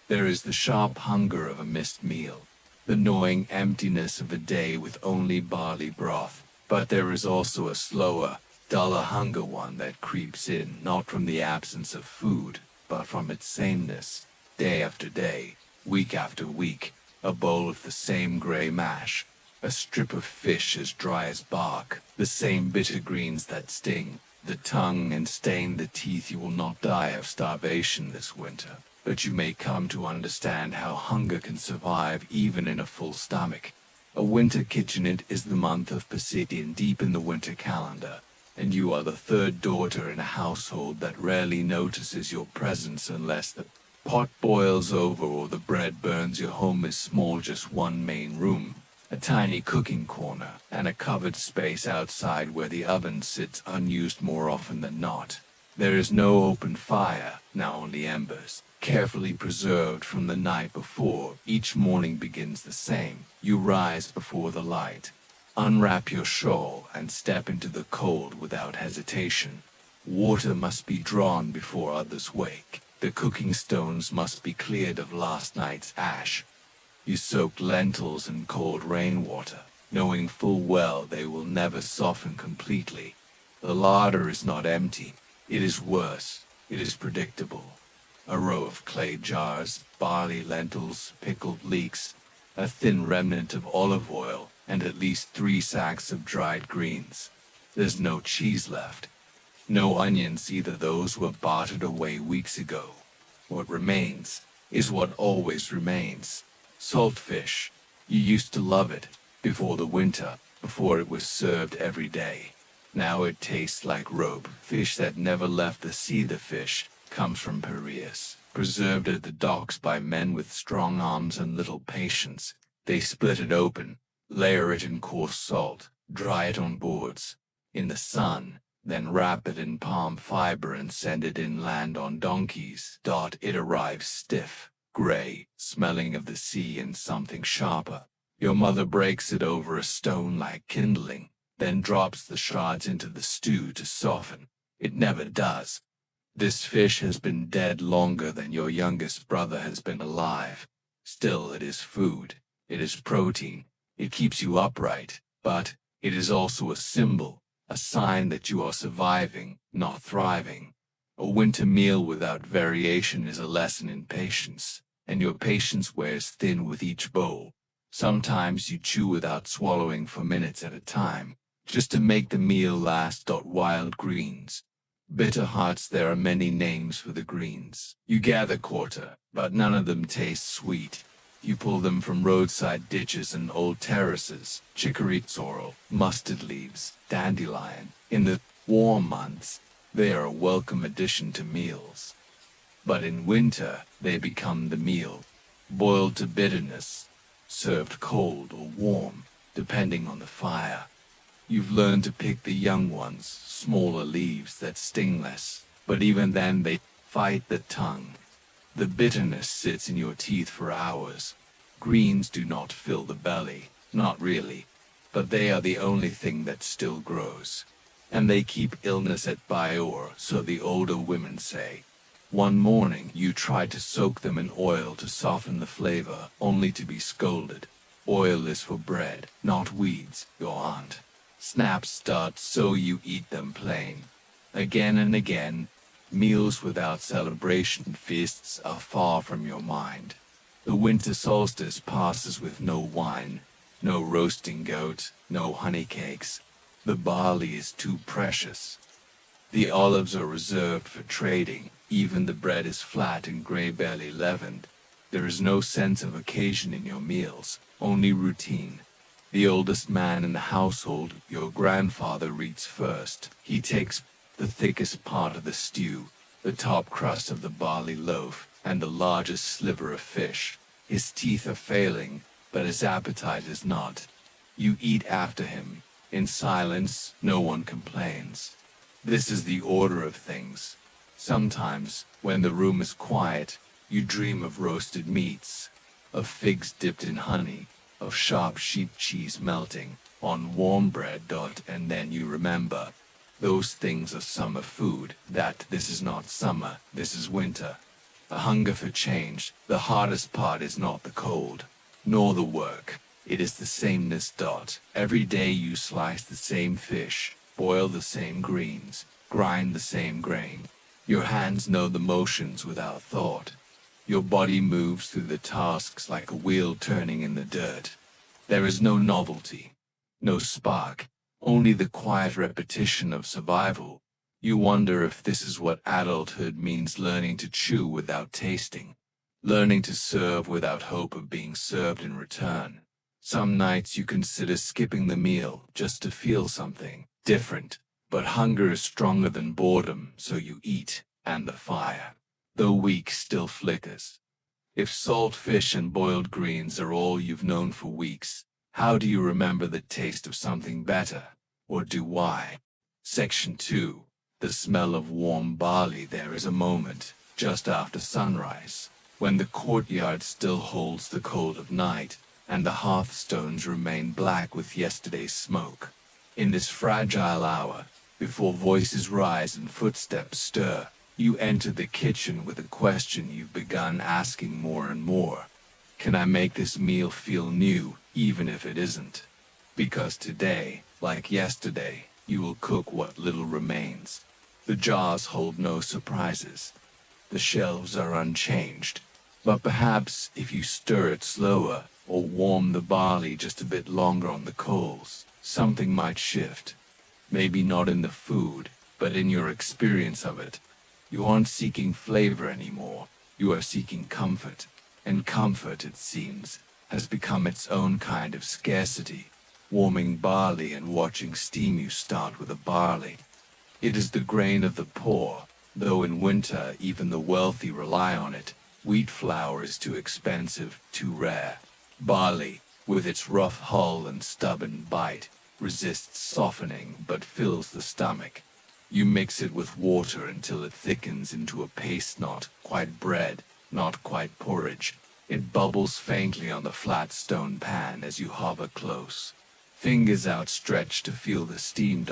[SPEAKER 1] There is the sharp hunger of a missed meal, the gnawing emptiness of a day with only barley broth. But there is also a slower, duller hunger, one that creeps in, not from the absence of food, but from its sameness. Day after day, week after week, a bowl of the same gray mash, a strip of fish as dry as bark, the same bitter greens that sting the tongue and stain the teeth. You will not die of starvation this winter, but you may come to understand how hunger can survive even in a full stomach. A winter kitchenette is the month of Pisidian deep in the winter calendar, and you are the third daughter in a household that rarely notices your presence unless the pot boils over or the bread burns. Your home is small, just one main room, a tiny cooking corner, and a covered space outside where the oven sits unused more often than not. There is no open fire, now only embers, carefully preserved from the night before. Each morning begins the same. You rise before the light, unwrap your shawl, and step into the cold without hesitation. Water must be drawn before others wake. The cooking stones must be cleared of last night's ash. You soak lentils in cold rainwater, knowing full well they will never soften completely. The larder is not empty. It is worse. It is predictable. A row of clay jars, barley, lentils, pickled leeks, a thin remnant of olive oil, and at least 3 sacks of dried greens. There's no cheese left. No onions either, those were bartered away weeks ago. What remains is what always remains. Salt fish. You used to love it, before the winter, before it was served every day. Now it tastes like rope, fish that never left the sea. The fish comes from Piraeus, preserved at the docks by men with strong arms and little patience. They split it open, layer it in coarse salt, dry it on boards, in the sun, then wrap it in palm fiber and send it inland on donkeys. It arrives stiff, gray, smelling of the sea and something sharper. Your mother breaks it over a stone like kindling, then drops the shards into the stew to soften. It never does. This fish has been dead longer than your youngest brother has been alive. Still, it is food. It is protein. It keeps you upright, but it is also a symbol, a sign that you are surviving, not thriving. A winter meal without variation is a lesson in patience, and your patience wears thin with each bowl. Sometimes you chew without swallowing for minutes at a time, just to make the meal last. Wild greens. Bitter hearts, there are many names for the greens. You gather quarter, but none of them taste sweet. You pull them from roadside ditches and old terraces, chicory, sorrel, mustard leaves, dandelion. In the warm months, they are a welcome addition to meals. But in winter, they become the meal, boiled to bitterness, served cold or warm, depending on the fire. You've learned to pick the young ones, smaller leaves that sting less, but even then they fight the tongue. The bitterness sits in your teeth for hours. Greens do not fill the belly, not really, but they are the only thing that still grows. And they keep illness at bay, or so the older women say. One morning you tried to soak them in oil to soften the flavor, only to be scolded. Oil is for bread, not weeds, your aunt. Snaps start, so you eat them plain. Again and again, meals without celebration feasts are far from your mind. The winter solstice passes with no wine, no roasting goat, no honey cakes. The barley is too precious. The olives are reserved for trading. Even the bread is flat and grey barely leavened. There is no sense of occasion in your meals, only routine. The oldest man in the household, your grandfather, eats first. He takes the thickest part of the stew, the top crust of the barley loaf, and the largest sliver of fish. His teeth are failing, but his appetite is not. You eat after him. In silence, no one complains. This is the order of things. Sometimes, when the room is quiet, you dream of roasted meats, of figs dipped in honey, of sharp sheep cheese melting on warm bread. And then you remember, those things are summer food, that this is not summer, this is winter. A hunger for change. The hardest part is not the cold, nor the work. It is the sameness. Every day you slice the same fish, boil the same greens, grind the same grain. Your hands know the motions without thought. Your body moves through the tasks like a wheel turning in the dirt. There is no novelty, no spark, only the quiet repetition of survival. You wonder if this is what adulthood means, learning to chew without tasting, learning to serve without hope of being served in return. Some nights you consider skipping the meal just to feel something different, but hunger is stronger than boredom, so you eat, and the fire, though weak, still flickers. If salt fish and boiled greens are all you've known for weeks, how do you remember the taste of something better? Or do why? Section 2. The smell of warm barley. There is a moment, just after sunrise, when the courtyard still holds the cold of night, and the hearthstones remain black with yesterday's smoke. In this fragile hour, before voices rise and footsteps stir, you enter the kitchen with a question you've begun asking more and more. Can I make this meal feel new, even if it isn't? Because today, like yesterday, you will cook what little remains. The jars hold no surprises. The shelves are unchanged. But perhaps if you stir it slower, or warm the barley just a bit longer on the coals, something might shift. Maybe not in the food, but in your experience of it. You aren't seeking flavor anymore. You are seeking comfort. And comfort, it seems, has become its own kind of scarcity. Warming barley and watching steam. You start with a barley. It is the grain of the poor, though in winter even the wealthy rely on it. Wheat flour is too expensive, too rare. Barley, with its rough hull and stubborn bite, resists softening but fills the stomach. You mix it with water until it thickens into a paste, not quite bread, not quite porridge. It bubbles faintly on the flat stone pan as you hover close, fingers outstretched to feel the steam.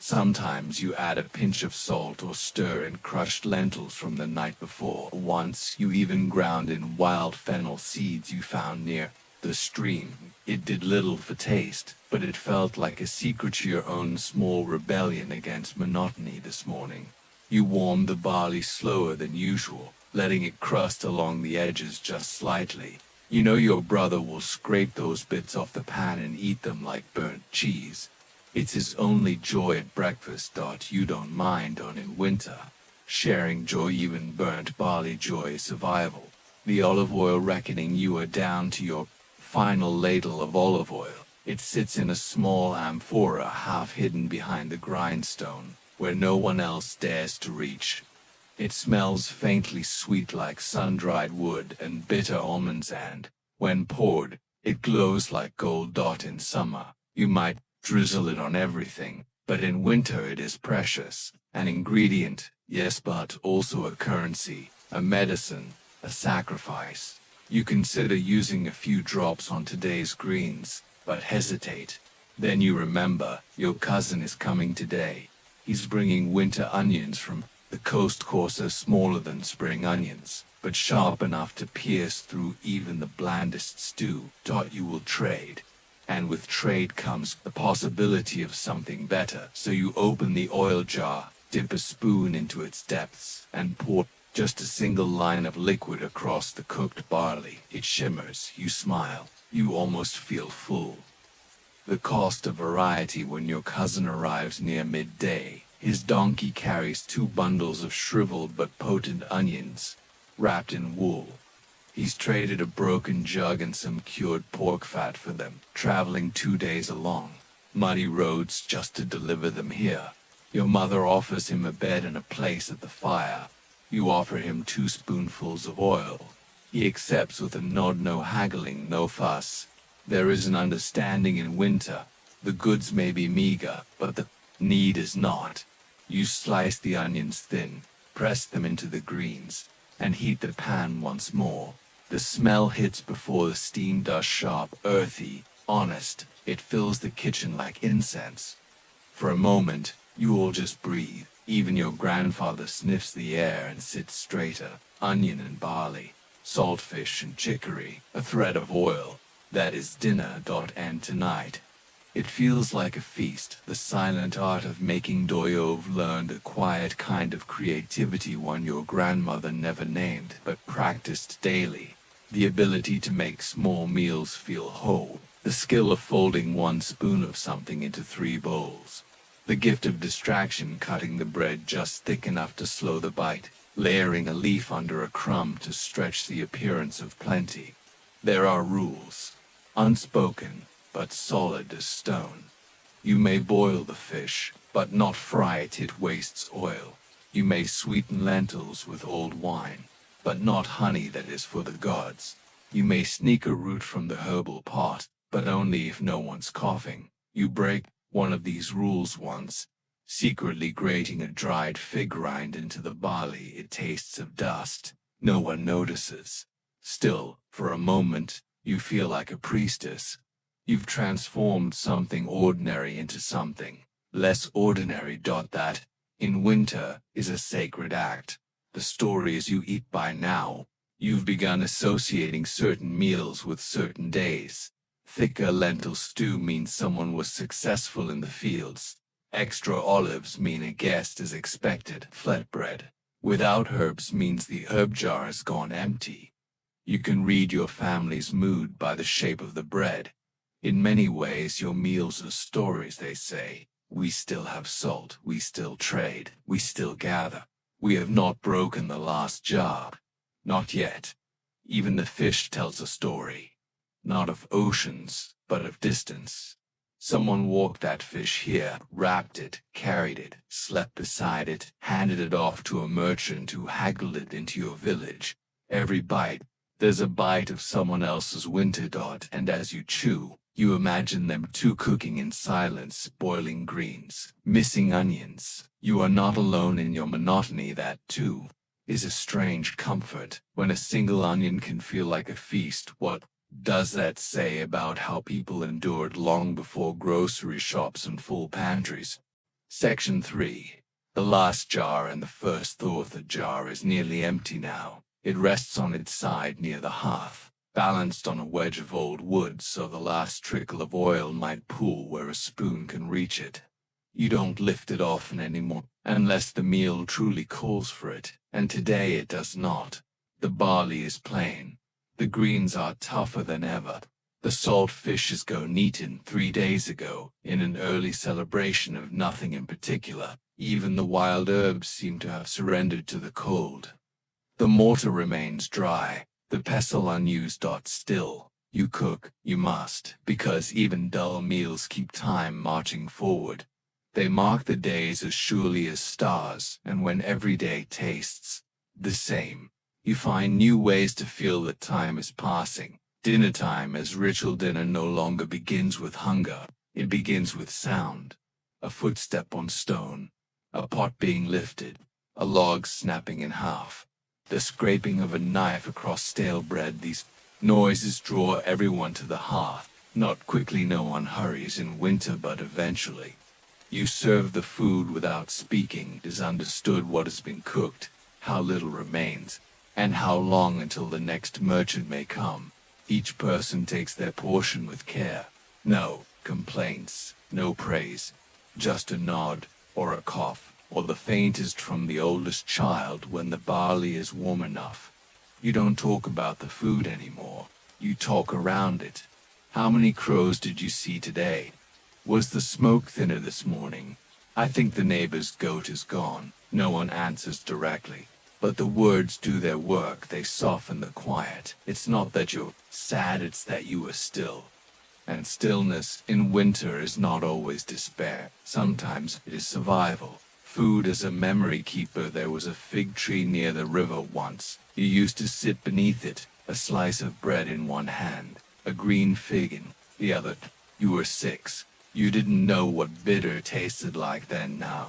[SPEAKER 1] Sometimes you add a pinch of salt or stir in crushed lentils from the night before. Once you even ground in wild fennel seeds you found near the stream. It did little for taste, but it felt like a secret to your own small rebellion against monotony this morning. You warmed the barley slower than usual, letting it crust along the edges just slightly. You know your brother will scrape those bits off the pan and eat them like burnt cheese. It's his only joy at breakfast. You don't mind on in winter. Sharing joy, even burnt barley joy, is survival. The olive oil reckoning, you are down to your final ladle of olive oil. It sits in a small amphora half hidden behind the grindstone, where no one else dares to reach. It smells faintly sweet like sun-dried wood and bitter almonds, and, when poured, it glows like gold. In summer, you might drizzle it on everything, but in winter it is precious, an ingredient, yes, but also a currency, a medicine, a sacrifice. You consider using a few drops on today's greens, but hesitate. Then you remember, your cousin is coming today. He's bringing winter onions from the coast, coarser, smaller than spring onions, but sharp enough to pierce through even the blandest stew. You will trade. And with trade comes the possibility of something better. So you open the oil jar, dip a spoon into its depths, and pour just a single line of liquid across the cooked barley. It shimmers, you smile, you almost feel full. The cost of variety. When your cousin arrives near midday, his donkey carries 2 bundles of shriveled but potent onions, wrapped in wool. He's traded a broken jug and some cured pork fat for them, traveling 2 days along muddy roads just to deliver them here. Your mother offers him a bed and a place at the fire. You offer him 2 spoonfuls of oil. He accepts with a nod, no haggling, no fuss. There is an understanding. In winter, the goods may be meager, but the need is not. You slice the onions thin, press them into the greens, and heat the pan once more. The smell hits before the steam does, sharp, earthy, honest. It fills the kitchen like incense. For a moment, you all just breathe. Even your grandfather sniffs the air and sits straighter. Onion and barley, saltfish and chicory, a thread of oil. That is dinner. And tonight, it feels like a feast. The silent art of making dough. You've learned a quiet kind of creativity, one your grandmother never named, but practiced daily. The ability to make small meals feel whole. The skill of folding 1 spoon of something into 3 bowls. The gift of distraction, cutting the bread just thick enough to slow the bite, layering a leaf under a crumb to stretch the appearance of plenty. There are rules, unspoken, but solid as stone. You may boil the fish, but not fry it. It wastes oil. You may sweeten lentils with old wine, but not honey that is for the gods. You may sneak a root from the herbal pot, but only if no one's coughing. You break one of these rules once, secretly grating a dried fig rind into the barley. It tastes of dust. No one notices. Still, for a moment, you feel like a priestess. You've transformed something ordinary into something less ordinary. That, in winter, is a sacred act. The stories you eat. By now, you've begun associating certain meals with certain days. Thicker lentil stew means someone was successful in the fields. Extra olives mean a guest is expected. Flatbread without herbs means the herb jar has gone empty. You can read your family's mood by the shape of the bread. In many ways, your meals are stories. They say, we still have salt, we still trade, we still gather. We have not broken the last jar. Not yet. Even the fish tells a story. Not of oceans, but of distance. Someone walked that fish here, wrapped it, carried it, slept beside it, handed it off to a merchant who haggled it into your village. Every bite, there's a bite of someone else's winter. And as you chew, you imagine them 2 cooking in silence, boiling greens, missing onions. You are not alone in your monotony. That, too, is a strange comfort. When a single onion can feel like a feast, what does that say about how people endured long before grocery shops and full pantries? Section 3. The last jar and the first thought. The jar is nearly empty now. It rests on its side near the hearth, balanced on a wedge of old wood so the last trickle of oil might pool where a spoon can reach it. You don't lift it often anymore, unless the meal truly calls for it, and today it does not. The barley is plain. The greens are tougher than ever. The salt fishes go eaten 3 days ago, in an early celebration of nothing in particular. Even the wild herbs seem to have surrendered to the cold. The mortar remains dry, the pestle unused. Still, you cook, you must, because even dull meals keep time marching forward. They mark the days as surely as stars, and when every day tastes the same, you find new ways to feel that time is passing. Dinner time as ritual dinner no longer begins with hunger, it begins with sound. A footstep on stone, a pot being lifted, a log snapping in half, the scraping of a knife across stale bread. These noises draw everyone to the hearth. Not quickly, no one hurries in winter, but eventually. You serve the food without speaking. It is understood what has been cooked, how little remains, and how long until the next merchant may come. Each person takes their portion with care. No complaints, no praise, just a nod, or a cough, or the faintest from the oldest child when the barley is warm enough. You don't talk about the food anymore. You talk around it. How many crows did you see today? Was the smoke thinner this morning? I think the neighbor's goat is gone. No one answers directly. But the words do their work. They soften the quiet. It's not that you're sad, it's that you are still. And stillness in winter is not always despair. Sometimes it is survival. Food as a memory keeper. There was a fig tree near the river once. You used to sit beneath it, a slice of bread in one hand, a green fig in the other. You were 6. You didn't know what bitter tasted like then. Now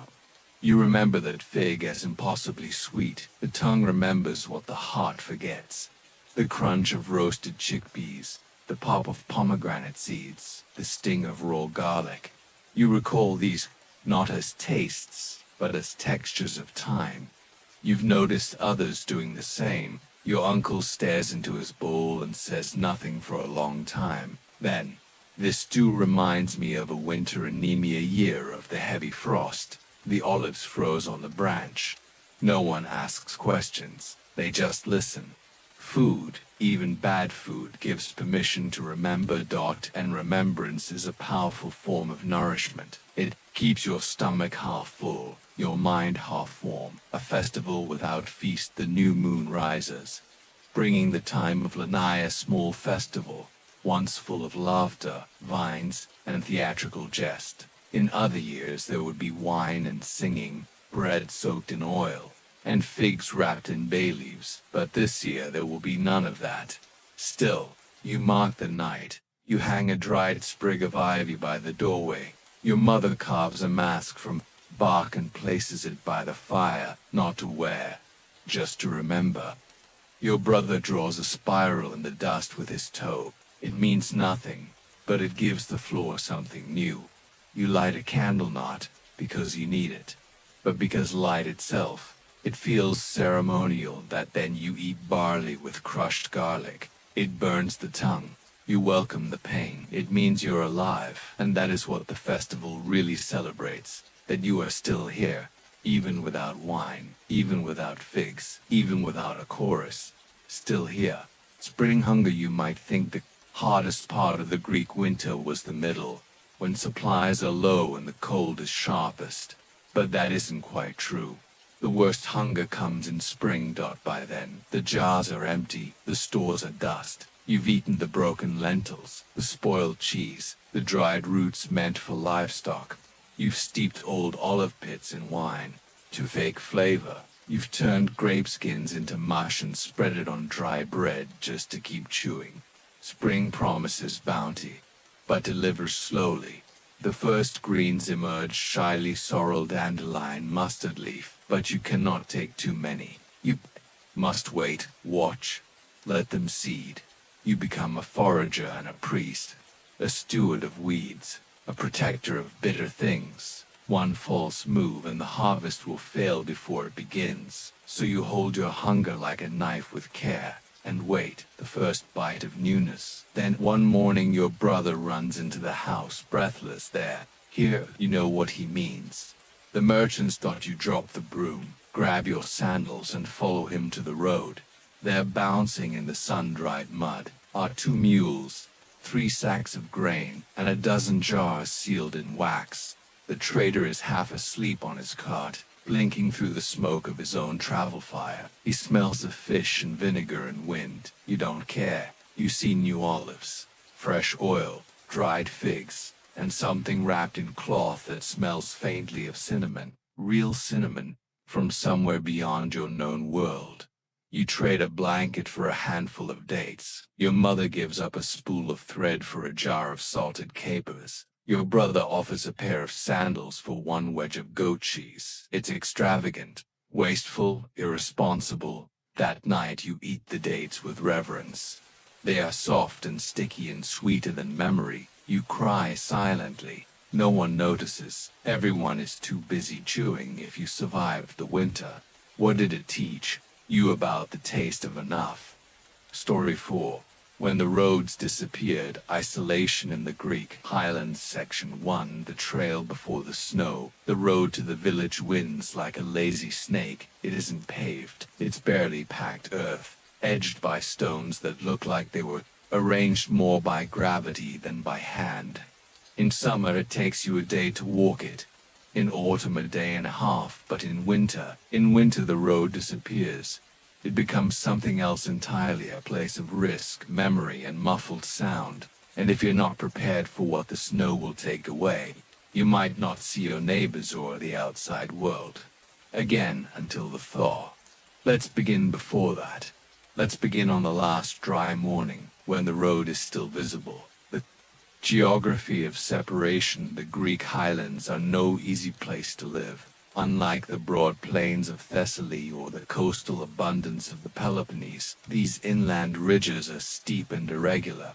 [SPEAKER 1] you remember that fig as impossibly sweet. The tongue remembers what the heart forgets. The crunch of roasted chickpeas, the pop of pomegranate seeds, the sting of raw garlic. You recall these not as tastes, but as textures of time. You've noticed others doing the same. Your uncle stares into his bowl and says nothing for a long time. Then, this stew reminds me of a winter anemia year of the heavy frost. The olives froze on the branch. No one asks questions. They just listen. Food, even bad food, gives permission to remember. And remembrance is a powerful form of nourishment. It keeps your stomach half full, your mind half warm. A festival without feast. The new moon rises, bringing the time of Lanai, a small festival, once full of laughter, vines, and theatrical jest. In other years there would be wine and singing, bread soaked in oil, and figs wrapped in bay leaves, but this year there will be none of that. Still, you mark the night. You hang a dried sprig of ivy by the doorway. Your mother carves a mask from bark and places it by the fire, not to wear, just to remember. Your brother draws a spiral in the dust with his toe. It means nothing, but it gives the floor something new. You light a candle not because you need it, but because light itself. It feels ceremonial. That then you eat barley with crushed garlic. It burns the tongue. You welcome the pain. It means you're alive, and that is what the festival really celebrates. That you are still here, even without wine, even without figs, even without a chorus. Still here. Spring hunger. You might think the hardest part of the Greek winter was the middle, when supplies are low and the cold is sharpest. But that isn't quite true. The worst hunger comes in spring. By then, the jars are empty, the stores are dust. You've eaten the broken lentils, the spoiled cheese, the dried roots meant for livestock. You've steeped old olive pits in wine to fake flavor. You've turned grape skins into mush and spread it on dry bread just to keep chewing. Spring promises bounty, but delivers slowly. The first greens emerge, shyly sorrel, dandelion, mustard leaf, but you cannot take too many. You must wait, watch, let them seed. You become a forager and a priest, a steward of weeds, a protector of bitter things. One false move and the harvest will fail before it begins. So you hold your hunger like a knife with care, and wait, the first bite of newness. Then one morning your brother runs into the house, breathless there. Here, you know what he means. The merchants thought you drop the broom, grab your sandals and follow him to the road. There, bouncing in the sun-dried mud, are 2 mules, 3 sacks of grain, and a dozen jars sealed in wax. The trader is half asleep on his cot, blinking through the smoke of his own travel fire. He smells of fish and vinegar and wind. You don't care. You see new olives, fresh oil, dried figs, and something wrapped in cloth that smells faintly of cinnamon, real cinnamon, from somewhere beyond your known world. You trade a blanket for a handful of dates. Your mother gives up a spool of thread for a jar of salted capers. Your brother offers a pair of sandals for 1 wedge of goat cheese. It's extravagant, wasteful, irresponsible. That night you eat the dates with reverence. They are soft and sticky and sweeter than memory. You cry silently. No one notices. Everyone is too busy chewing if you survived the winter. What did it teach you about the taste of enough? Story 4. When the roads disappeared, isolation in the Greek Highlands. Section 1. The trail before the snow. The road to the village winds like a lazy snake. It isn't paved. It's barely packed earth, edged by stones that look like they were arranged more by gravity than by hand. In summer it takes you a day to walk it. In autumn a day and a half, but in winter the road disappears. It becomes something else entirely, a place of risk, memory, and muffled sound. And if you're not prepared for what the snow will take away, you might not see your neighbors or the outside world again until the thaw. Let's begin before that. Let's begin on the last dry morning, when the road is still visible. The geography of separation. The Greek highlands are no easy place to live. Unlike the broad plains of Thessaly or the coastal abundance of the Peloponnese, these inland ridges are steep and irregular,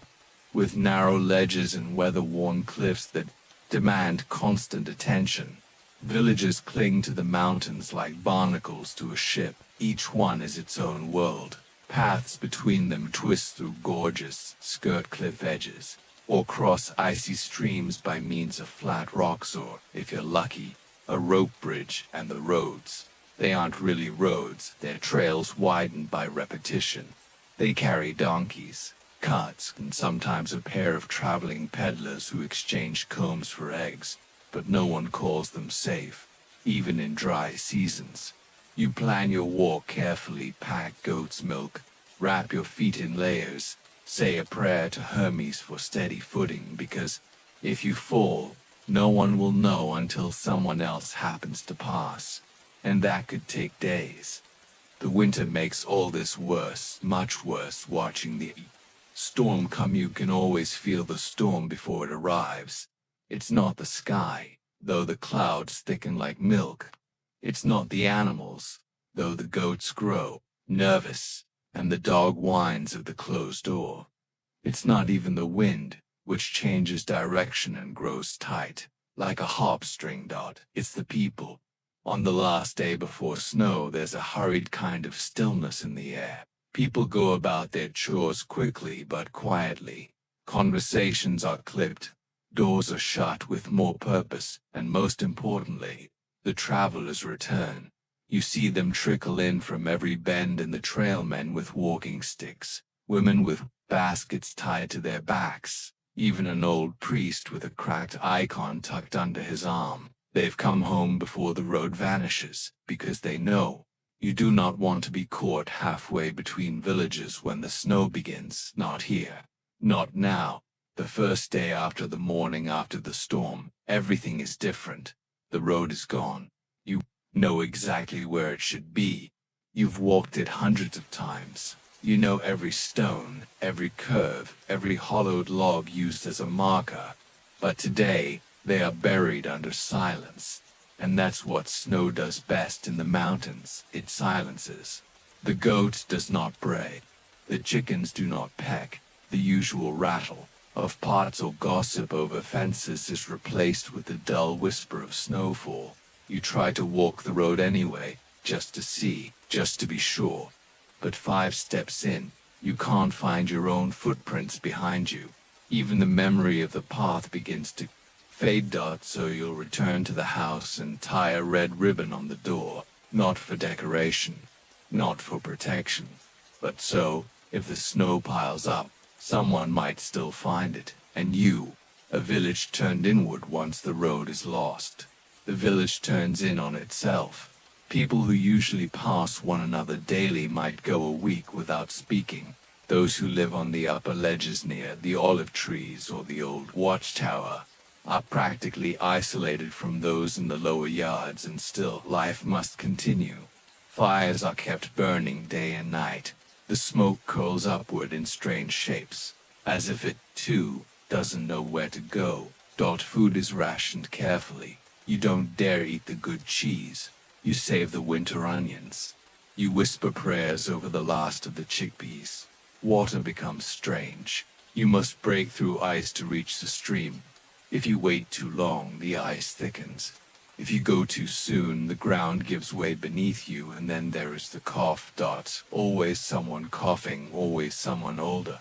[SPEAKER 1] with narrow ledges and weather-worn cliffs that demand constant attention. Villages cling to the mountains like barnacles to a ship. Each one is its own world. Paths between them twist through gorges, skirt cliff edges, or cross icy streams by means of flat rocks or, if you're lucky, a rope bridge. And the roads, they aren't really roads, they're trails widened by repetition. They carry donkeys, carts, and sometimes a pair of traveling peddlers who exchange combs for eggs, but no one calls them safe, even in dry seasons. You plan your walk carefully, pack goat's milk, wrap your feet in layers, say a prayer to Hermes for steady footing, because if you fall, no one will know until someone else happens to pass, and that could take days. The winter makes all this worse, much worse. Watching the storm come, you can always feel the storm before it arrives. It's not the sky, though the clouds thicken like milk. It's not the animals, though the goats grow nervous, and the dog whines at the closed door. It's not even the wind, which changes direction and grows tight, like a harp string dot. It's the people. On the last day before snow, there's a hurried kind of stillness in the air. People go about their chores quickly but quietly. Conversations are clipped. Doors are shut with more purpose, and most importantly, the travelers return. You see them trickle in from every bend, and the trailmen with walking sticks, women with baskets tied to their backs, even an old priest with a cracked icon tucked under his arm. They've come home before the road vanishes, because they know you do not want to be caught halfway between villages when the snow begins. Not here. Not now. The first day after the morning after the storm, everything is different. The road is gone. You know exactly where it should be. You've walked it hundreds of times. You know every stone, every curve, every hollowed log used as a marker. But today, they are buried under silence. And that's what snow does best in the mountains. It silences. The goat does not bray. The chickens do not peck. The usual rattle of pots or gossip over fences is replaced with the dull whisper of snowfall. You try to walk the road anyway, just to see, just to be sure. But 5 steps in, you can't find your own footprints behind you. Even the memory of the path begins to fade. So you'll return to the house and tie a red ribbon on the door, not for decoration, not for protection, but so, if the snow piles up, Someone might still find it, and you, a village turned inward once the road is lost. The village turns in on itself. People who usually pass one another daily might go a week without speaking. Those who live on the upper ledges near the olive trees or the old watchtower are practically isolated from those in the lower yards, and still life must continue. Fires are kept burning day and night. The smoke curls upward in strange shapes, as if it, too, doesn't know where to go. Food is rationed carefully. You don't dare eat the good cheese. You save the winter onions. You whisper prayers over the last of the chickpeas. Water becomes strange. You must break through ice to reach the stream. If you wait too long, the ice thickens. If you go too soon, the ground gives way beneath you, and then there is the cough. Always someone coughing, always someone older.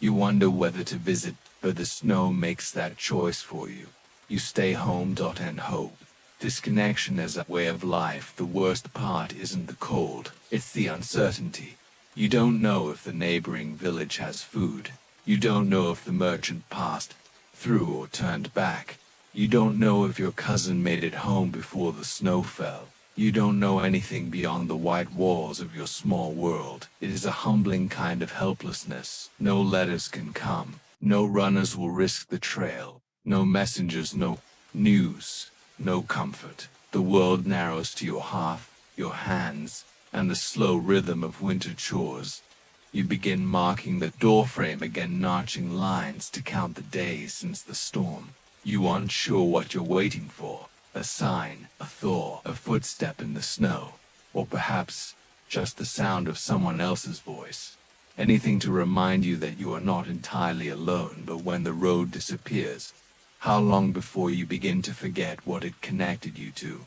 [SPEAKER 1] You wonder whether to visit, but the snow makes that choice for you. You stay home and hope. Disconnection as a way of life. The worst part isn't the cold, it's the uncertainty. You don't know if the neighboring village has food. You don't know if the merchant passed through or turned back. You don't know if your cousin made it home before the snow fell. You don't know anything beyond the white walls of your small world. It is a humbling kind of helplessness. No letters can come. No runners will risk the trail. No messengers, no news, no comfort. The world narrows to your hearth, your hands, and the slow rhythm of winter chores. You begin marking the doorframe again, notching lines to count the days since the storm. You aren't sure what you're waiting for. A sign, a thaw, a footstep in the snow, or perhaps just the sound of someone else's voice. Anything to remind you that you are not entirely alone. But when the road disappears, how long before you begin to forget what it connected you to?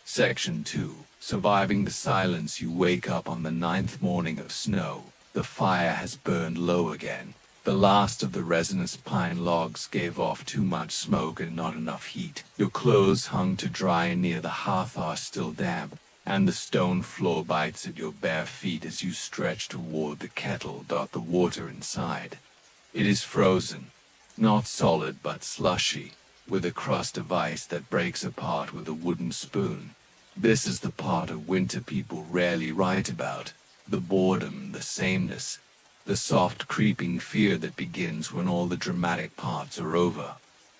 [SPEAKER 1] Section 2. Surviving the silence. You wake up on the 9th morning of snow. The fire has burned low again. The last of the resinous pine logs gave off too much smoke and not enough heat. Your clothes hung to dry near the hearth are still damp, and the stone floor bites at your bare feet as you stretch toward the kettle. The water inside. It is frozen, not solid but slushy, with a crust of ice that breaks apart with a wooden spoon. This is the part of winter people rarely write about. The boredom, the sameness, the soft creeping fear that begins when all the dramatic parts are over.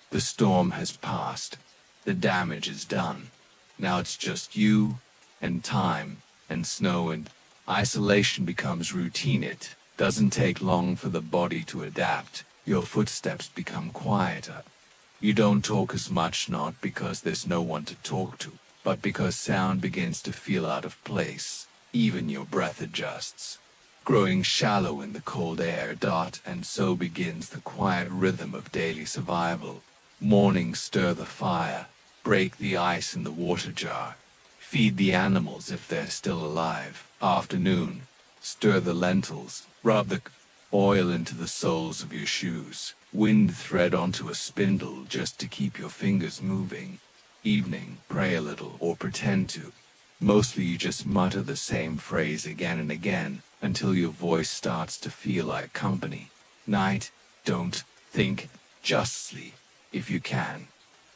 [SPEAKER 1] The storm has passed. The damage is done. Now it's just you, and time, and snow, and isolation becomes routine. It doesn't take long for the body to adapt. Your footsteps become quieter. You don't talk as much, not because there's no one to talk to, but because sound begins to feel out of place. Even your breath adjusts, growing shallow in the cold air. And so begins the quiet rhythm of daily survival. Morning, stir the fire, break the ice in the water jar, feed the animals if they're still alive. Afternoon, stir the lentils, rub the oil into the soles of your shoes, wind thread onto a spindle just to keep your fingers moving. Evening, pray a little or pretend to. Mostly you just mutter the same phrase again and again until your voice starts to feel like company. Night, don't think, just sleep, if you can.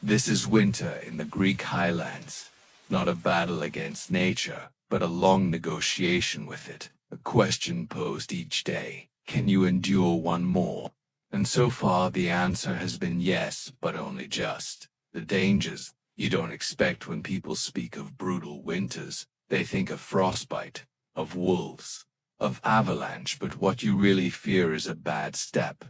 [SPEAKER 1] This is winter in the Greek highlands. Not a battle against nature, but a long negotiation with it. A question posed each day. Can you endure one more? And so far the answer has been yes, but only just. The dangers you don't expect when people speak of brutal winters. They think of frostbite, of wolves, of avalanche, but what you really fear is a bad step.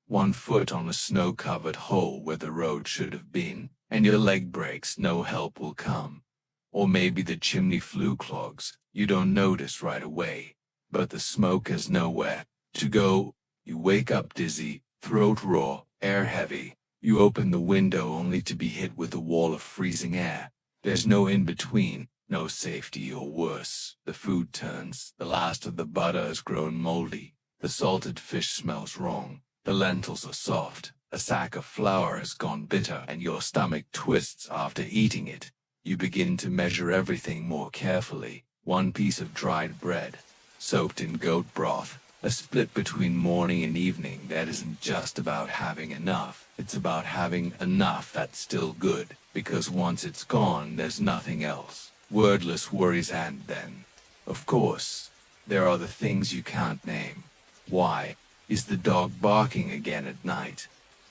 [SPEAKER 1] 1 foot on a snow-covered hole where the road should have been, and your leg breaks. No help will come. Or maybe the chimney flue clogs. You don't notice right away, but the smoke has nowhere to go. You wake up dizzy, throat raw, air heavy. You open the window only to be hit with a wall of freezing air. There's no in-between, no safety, or worse. The food turns. The last of the butter has grown moldy. The salted fish smells wrong. The lentils are soft. A sack of flour has gone bitter, and your stomach twists after eating it. You begin to measure everything more carefully. 1 piece of dried bread, soaked in goat broth, A split between morning and evening that isn't just about having enough, it's about having enough that's still good, because once it's gone, there's nothing else. Wordless worries, and then, of course, there are the things you can't name. Why is the dog barking again at night?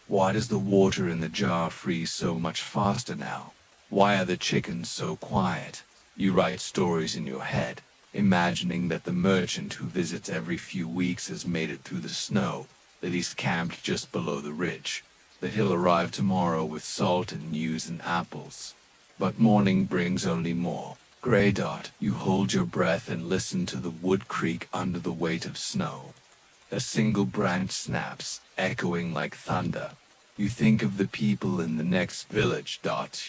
[SPEAKER 1] Why does the water in the jar freeze so much faster now? Why are the chickens so quiet? You write stories in your head, imagining that the merchant who visits every few weeks has made it through the snow, that he's camped just below the ridge, that he'll arrive tomorrow with salt and news and apples. But morning brings only more. Gray dot, you hold your breath and listen to the wood creak under the weight of snow. A single branch snaps, echoing like thunder. You think of the people in the next village.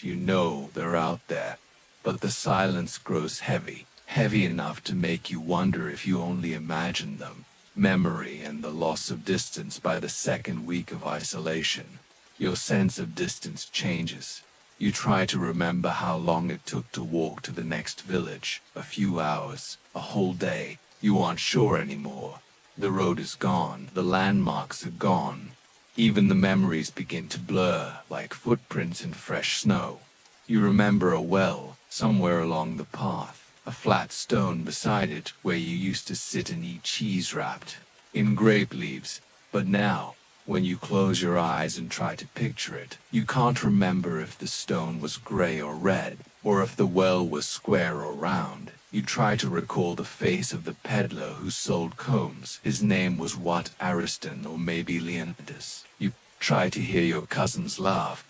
[SPEAKER 1] You know they're out there, but the silence grows heavy, heavy enough to make you wonder if you only imagine them. Memory and the loss of distance by the second week of isolation. Your sense of distance changes. You try to remember how long it took to walk to the next village. A few hours, a whole day. You aren't sure anymore. The road is gone, the landmarks are gone. Even the memories begin to blur, like footprints in fresh snow. You remember a well, somewhere along the path, a flat stone beside it where you used to sit and eat cheese wrapped in grape leaves. But now, when you close your eyes and try to picture it, you can't remember if the stone was gray or red, or if the well was square or round. You try to recall the face of the peddler who sold combs. His name was what, Ariston, or maybe Leonidas. You try to hear your cousin's laugh,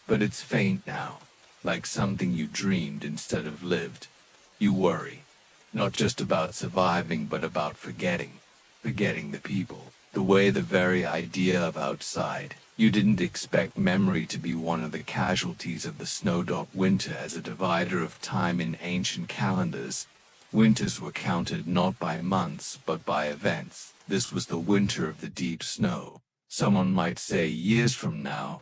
[SPEAKER 1] but it's faint now, like something you dreamed instead of lived. You worry, not just about surviving, but about forgetting the people, the way, the very idea of outside. You didn't expect memory to be one of the casualties of the snowdog winter as a divider of time in ancient calendars. Winters were counted not by months, but by events. This was the winter of the deep snow. Someone might say years from now.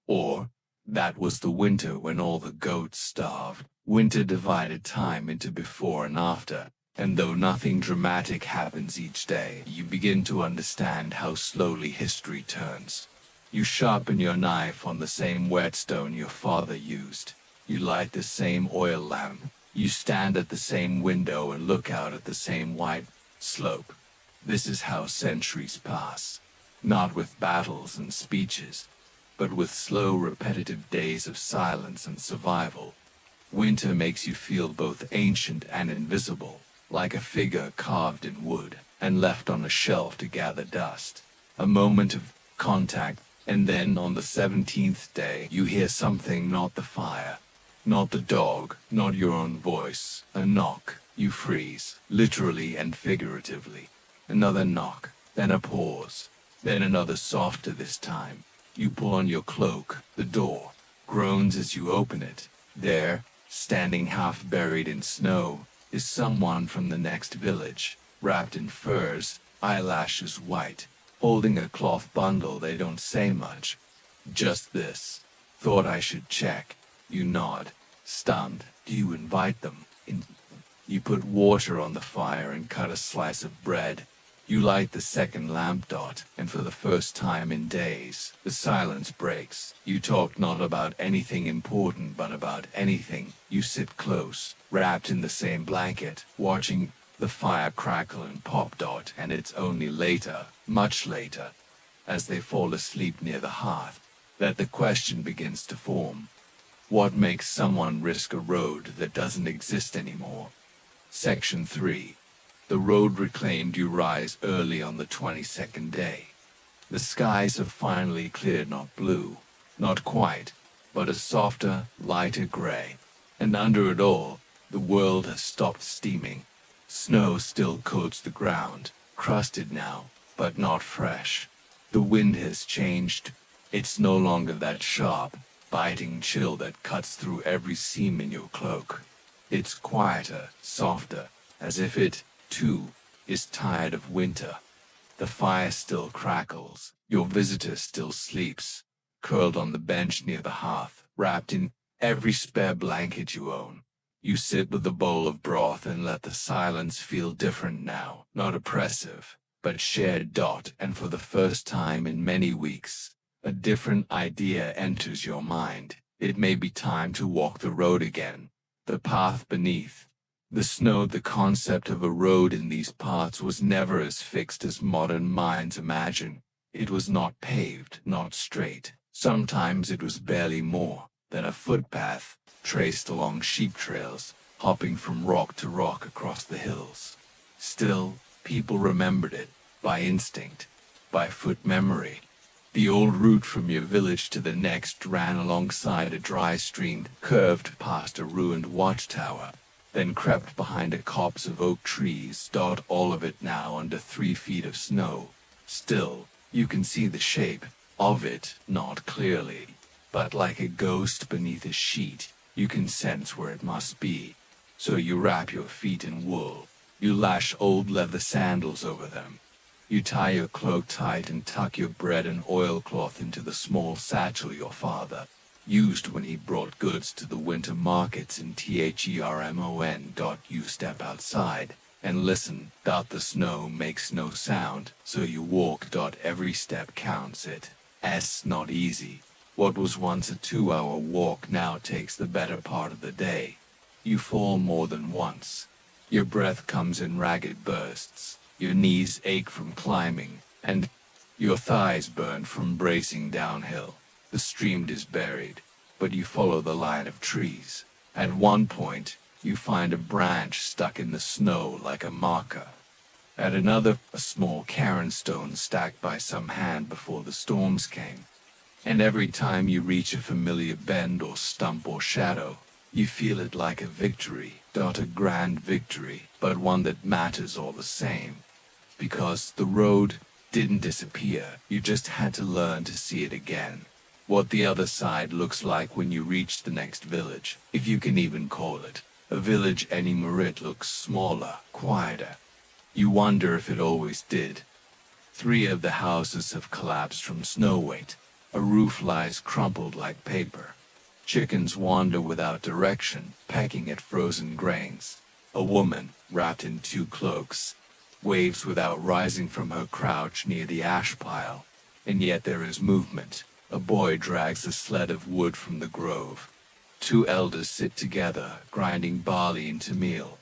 [SPEAKER 1] Or, that was the winter when all the goats starved. Winter divided time into before and after. And though nothing dramatic happens each day, you begin to understand how slowly history turns. You sharpen your knife on the same whetstone your father used. You light the same oil lamp. You stand at the same window and look out at the same white slope. This is how centuries pass. Not with battles and speeches, but with slow, repetitive days of silence and survival. Winter makes you feel both ancient and invisible, like a figure carved in wood and left on a shelf to gather dust. A moment of contact, and then on the 17th day you hear something, not the fire, not the dog, not your own voice. A knock. You freeze, literally and figuratively. Another knock, then a pause, then another, softer this time. You pull on your cloak. The door groans as you open it. There, standing half buried in snow, is someone from the next village, wrapped in furs, eyelashes white, holding a cloth bundle. They don't say much. Just this. Thought I should check. You nod, stunned. Do you invite them in? You put water on the fire and cut a slice of bread. You light the second lamp, and for the first time in days, the silence breaks. You talk not about anything important, but about anything. You sit close, wrapped in the same blanket, watching the fire crackle and pop. And it's only later, much later, as they fall asleep near the hearth, that the question begins to form. What makes someone risk a road that doesn't exist anymore? Section 3. The road reclaimed. You rise early on the 22nd day. The skies have finally cleared, not blue, not quite, but a softer, lighter gray. And under it all, the world has stopped steaming. Snow still coats the ground, crusted now, but not fresh. The wind has changed. It's no longer that sharp, biting chill that cuts through every seam in your cloak. It's quieter, softer, as if it, too, is tired of winter. The fire still crackles. Your visitor still sleeps, curled on the bench near the hearth, wrapped in every spare blanket you own. You sit with a bowl of broth and let the silence feel different now, not oppressive, but shared. And for the first time in many weeks, a different idea enters your mind. It may be time to walk the road again, the path beneath the snow. The concept of a road in these parts was never as fixed as modern minds imagine. It was not paved, not straight. Sometimes it was barely more than a footpath, traced along sheep trails, hopping from rock to rock across the hills. Still, people remembered it, by instinct, by foot memory. The old route from your village to the next ran alongside a dry stream, curved past a ruined watchtower, then crept behind a copse of oak trees. All of it now under 3 feet of snow. Still, you can see the shape of it, not clearly, but like a ghost beneath a sheet. You can sense where it must be. So you wrap your feet in wool. You lash old leather sandals over them. You tie your cloak tight and tuck your bread and oilcloth into the small satchel your father used when he brought goods to the winter markets in Thermon. You step outside and listen. The snow makes no sound, so you walk. Every step counts. It's not easy. What was once a 2-hour walk now takes the better part of the day. You fall more than once. Your breath comes in ragged bursts. Your knees ache from climbing, and your thighs burn from bracing downhill. The stream is buried, but you follow the line of trees. At one point, you find a branch stuck in the snow like a marker. At another, a small cairn stone stacked by some hand before the storms came. And every time you reach a familiar bend or stump or shadow, you feel it like a victory. A grand victory, but one that matters all the same. Because the road didn't disappear, you just had to learn to see it again. What the other side looks like when you reach the next village, if you can even call it a village anymore. It looks smaller, quieter. You wonder if it always did. 3 of the houses have collapsed from snow weight. A roof lies crumpled like paper. Chickens wander without direction, pecking at frozen grains. A woman, wrapped in 2 cloaks, waves without rising from her crouch near the ash pile. And yet there is movement. A boy drags a sled of wood from the grove. 2 elders sit together, grinding barley into meal.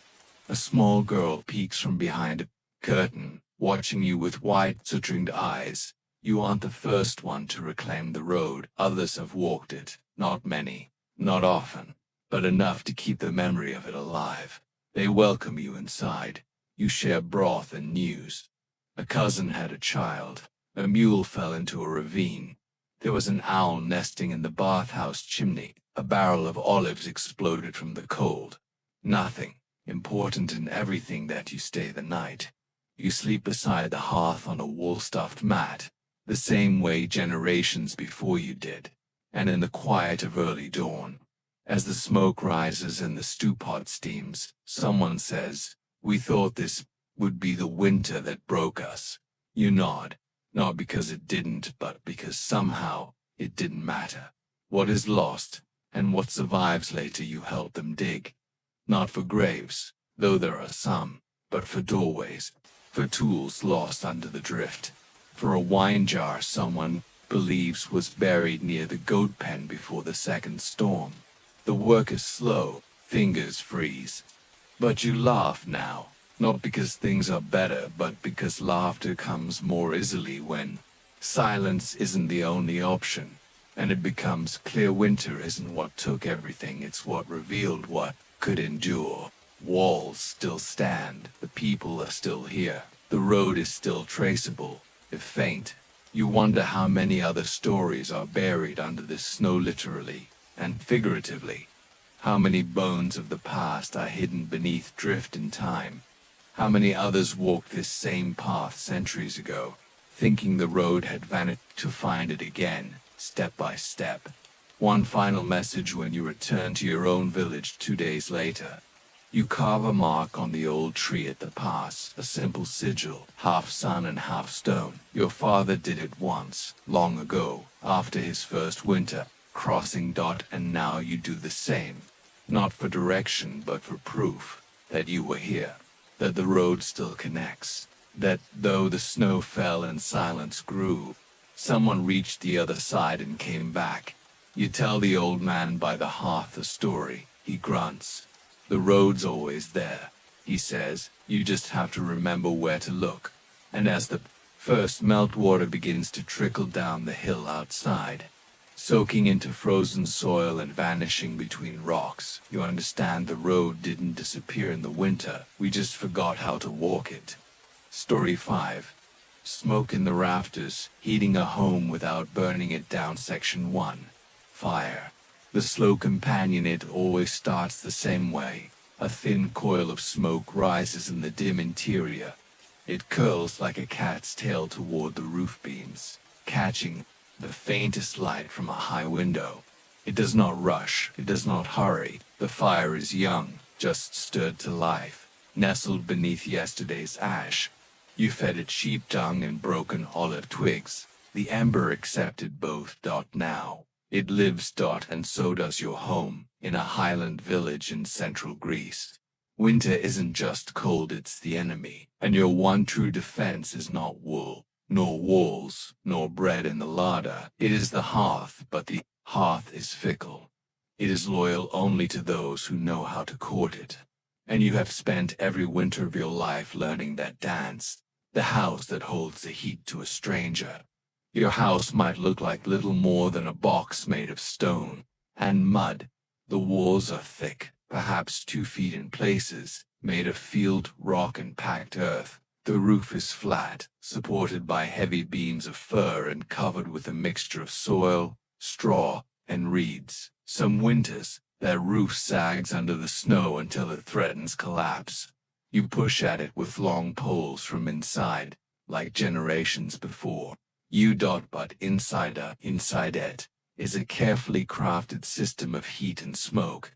[SPEAKER 1] A small girl peeks from behind a curtain, watching you with wide, suttered eyes. You aren't the first one to reclaim the road. Others have walked it. Not many, not often, but enough to keep the memory of it alive. They welcome you inside. You share broth and news. A cousin had a child. A mule fell into a ravine. There was an owl nesting in the bathhouse chimney. A barrel of olives exploded from the cold. Nothing important in everything that you stay the night. You sleep beside the hearth on a wool-stuffed mat, the same way generations before you did. And in the quiet of early dawn, as the smoke rises and the stew pot steams, someone says, "We thought this would be the winter that broke us." You nod, not because it didn't, but because somehow it didn't matter. What is lost, and what survives later you help them dig. Not for graves, though there are some, but for doorways, for tools lost under the drift, for a wine jar someone believes was buried near the goat pen before the second storm. The work is slow, fingers freeze. But you laugh now, not because things are better, but because laughter comes more easily when silence isn't the only option, and it becomes clear winter isn't what took everything, it's what revealed what could endure. Walls still stand, the people are still here, the road is still traceable, if faint. You wonder how many other stories are buried under this snow, literally and figuratively. How many bones of the past are hidden beneath drift in time. How many others walked this same path centuries ago, thinking the road had vanished to find it again, step by step. One final message when you return to your own village 2 days later. You carve a mark on the old tree at the pass, a simple sigil, half sun and half stone. Your father did it once, long ago, after his first winter, crossing. And now you do the same. Not for direction, but for proof that you were here, that the road still connects. that though the snow fell and silence grew, someone reached the other side and came back. You tell the old man by the hearth the story. He grunts. The road's always there, he says. You just have to remember where to look. And as the first meltwater begins to trickle down the hill outside, soaking into frozen soil and vanishing between rocks, you understand the road didn't disappear in the winter. We just forgot how to walk it. Story 5. Smoke in the rafters, heating a home without burning it down. Section 1. Fire. The slow companion. It always starts the same way. A thin coil of smoke rises in the dim interior. It curls like a cat's tail toward the roof beams, catching the faintest light from a high window. It does not rush, it does not hurry. The fire is young, just stirred to life, nestled beneath yesterday's ash. You fed it sheep dung and broken olive twigs. The ember accepted both. Now it lives. And so does your home, in a highland village in central Greece. Winter isn't just cold, it's the enemy, and your one true defense is not wool, nor walls, nor bread in the larder. It is the hearth, but the hearth is fickle. It is loyal only to those who know how to court it. And you have spent every winter of your life learning that dance, the house that holds the heat to a stranger. Your house might look like little more than a box made of stone and mud. The walls are thick, perhaps 2 feet in places, made of field rock and packed earth. The roof is flat, supported by heavy beams of fir and covered with a mixture of soil, straw, and reeds. Some winters, that roof sags under the snow until it threatens collapse. You push at it with long poles from inside, like generations before. But inside it, is a carefully crafted system of heat and smoke.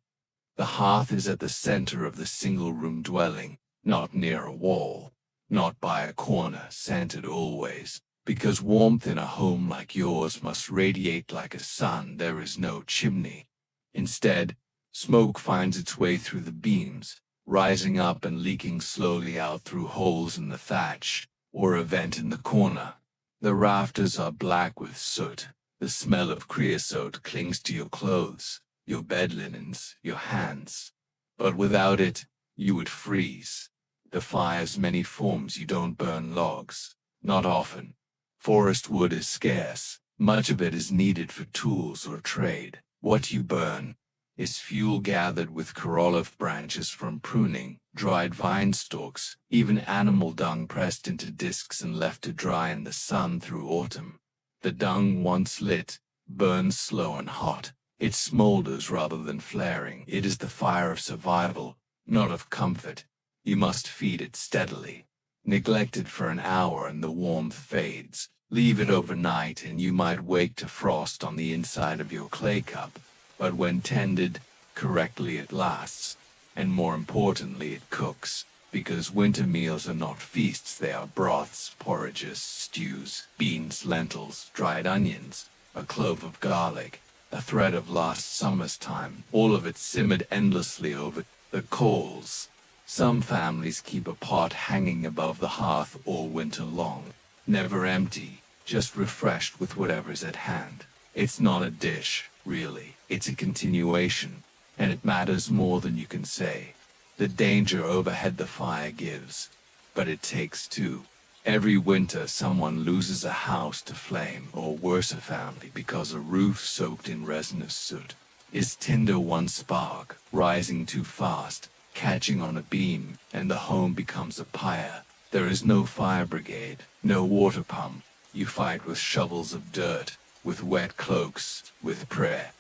[SPEAKER 1] The hearth is at the center of the single-room dwelling, not near a wall, not by a corner, centered always, because warmth in a home like yours must radiate like a sun. There is no chimney. Instead, smoke finds its way through the beams, rising up and leaking slowly out through holes in the thatch, or a vent in the corner. The rafters are black with soot. The smell of creosote clings to your clothes, your bed linens, your hands. But without it, you would freeze. The fire's many forms. You don't burn logs. Not often. Forest wood is scarce. Much of it is needed for tools or trade. What you burn is fuel gathered with corolive branches from pruning, dried vine stalks, even animal dung pressed into discs and left to dry in the sun through autumn. The dung, once lit, burns slow and hot. It smolders rather than flaring. It is the fire of survival, not of comfort. You must feed it steadily. Neglect it for an hour and the warmth fades. Leave it overnight and you might wake to frost on the inside of your clay cup. But when tended correctly, it lasts. And more importantly, it cooks. Because winter meals are not feasts, they are broths, porridges, stews, beans, lentils, dried onions, a clove of garlic, a thread of last summer's time, all of it simmered endlessly over the coals. Some families keep a pot hanging above the hearth all winter long, never empty, just refreshed with whatever's at hand. It's not a dish, really, it's a continuation, and it matters more than you can say. The danger overhead the fire gives, but it takes two. Every winter someone loses a house to flame, or worse, a family, because a roof soaked in resinous soot. Is tinder one spark, rising too fast, catching on a beam, and the home becomes a pyre. There is no fire brigade, no water pump. You fight with shovels of dirt, with wet cloaks, with prayer.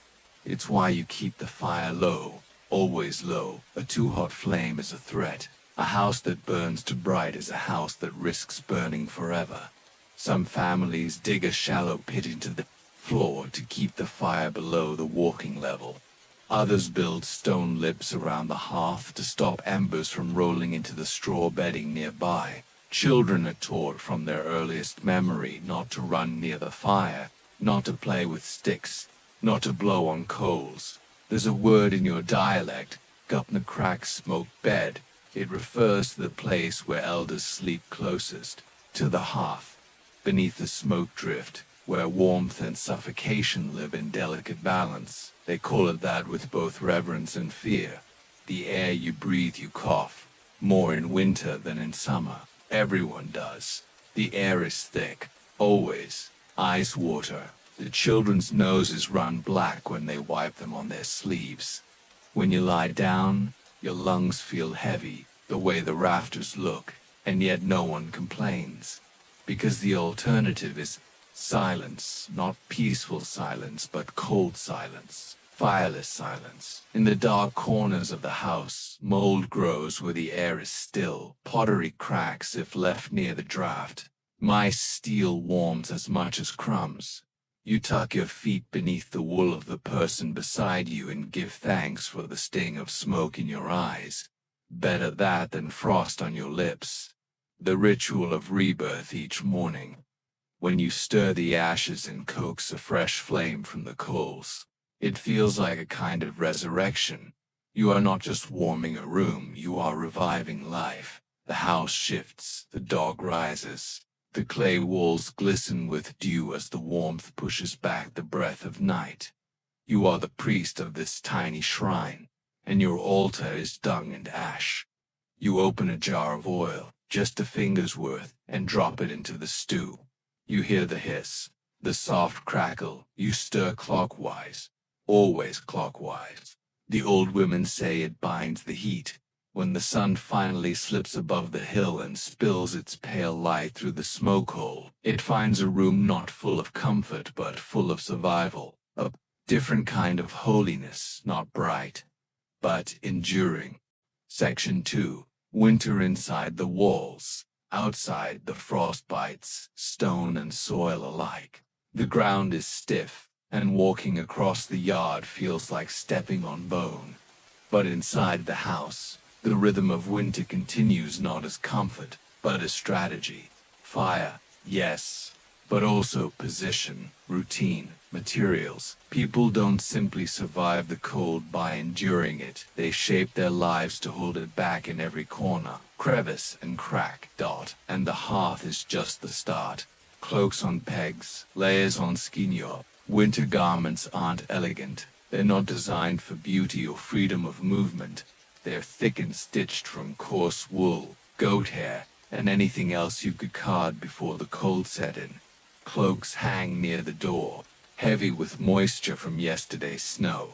[SPEAKER 1] It's why you keep the fire low, always low. A too hot flame is a threat. A house that burns too bright is a house that risks burning forever. Some families dig a shallow pit into the floor to keep the fire below the walking level. Others build stone lips around the hearth to stop embers from rolling into the straw bedding nearby. Children are taught from their earliest memory not to run near the fire, not to play with sticks, not to blow on coals. There's a word in your dialect, gupna crack smoke bed. It refers to the place where elders sleep closest to the hearth, beneath the smoke drift, where warmth and suffocation live in delicate balance. They call it that with both reverence and fear. The air you breathe, you cough, more in winter than in summer. Everyone does. The air is thick, always. Ice water. The children's noses run black when they wipe them on their sleeves. When you lie down, your lungs feel heavy, the way the rafters look, and yet no one complains. Because the alternative is silence, not peaceful silence, but cold silence, fireless silence. In the dark corners of the house, mold grows where the air is still, pottery cracks if left near the draught. Mice steal warmth as much as crumbs. You tuck your feet beneath the wool of the person beside you and give thanks for the sting of smoke in your eyes. Better that than frost on your lips. The ritual of rebirth each morning. When you stir the ashes and coax a fresh flame from the coals, it feels like a kind of resurrection. You are not just warming a room, you are reviving life. The house shifts, the dog rises. The clay walls glisten with dew as the warmth pushes back the breath of night. You are the priest of this tiny shrine, and your altar is dung and ash. You open a jar of oil, just a finger's worth, and drop it into the stew. You hear the hiss, the soft crackle. You stir clockwise, always clockwise. The old women say it binds the heat. When the sun finally slips above the hill and spills its pale light through the smoke hole, it finds a room not full of comfort but full of survival, a different kind of holiness, not bright, but enduring. Section 2. Winter inside the walls. Outside, the frost bites, stone and soil alike. The ground is stiff, and walking across the yard feels like stepping on bone. But inside the house, the rhythm of winter continues not as comfort, but as strategy. Fire, yes, but also position, routine, materials. People don't simply survive the cold by enduring it. They shape their lives to hold it back in every corner, crevice and crack. And the hearth is just the start. Cloaks on pegs, layers on skinio. Winter garments aren't elegant. They're not designed for beauty or freedom of movement. They're thick and stitched from coarse wool, goat hair, and anything else you could card before the cold set in. Cloaks hang near the door, heavy with moisture from yesterday's snow.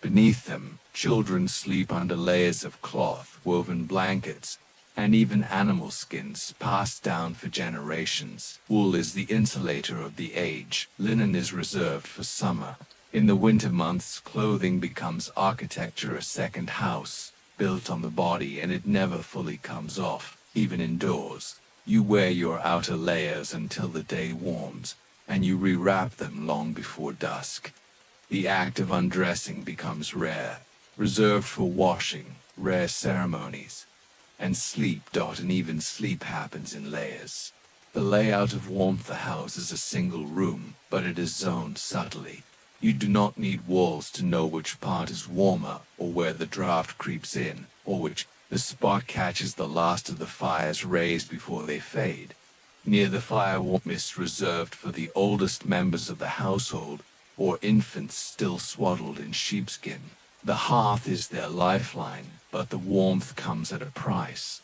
[SPEAKER 1] Beneath them, children sleep under layers of cloth, woven blankets, and even animal skins passed down for generations. Wool is the insulator of the age. Linen is reserved for summer. In the winter months, clothing becomes architecture, a second house, built on the body, and it never fully comes off, even indoors. You wear your outer layers until the day warms, and you rewrap them long before dusk. The act of undressing becomes rare, reserved for washing, rare ceremonies, and sleep. And even sleep happens in layers. The layout of warmth, the house is a single room, but it is zoned subtly. You do not need walls to know which part is warmer, or where the draft creeps in, or which the spot catches the last of the fire's rays before they fade. Near the fire, warmth is reserved for the oldest members of the household, or infants still swaddled in sheepskin. The hearth is their lifeline, but the warmth comes at a price.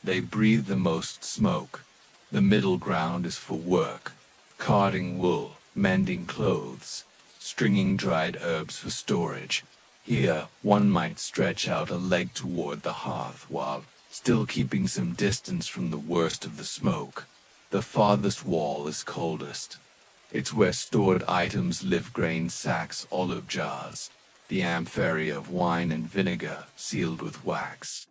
[SPEAKER 1] They breathe the most smoke. The middle ground is for work, carding wool, mending clothes, stringing dried herbs for storage. Here, one might stretch out a leg toward the hearth while still keeping some distance from the worst of the smoke. The farthest wall is coldest. It's where stored items live: grain sacks, olive jars, the amphorae of wine and vinegar sealed with wax.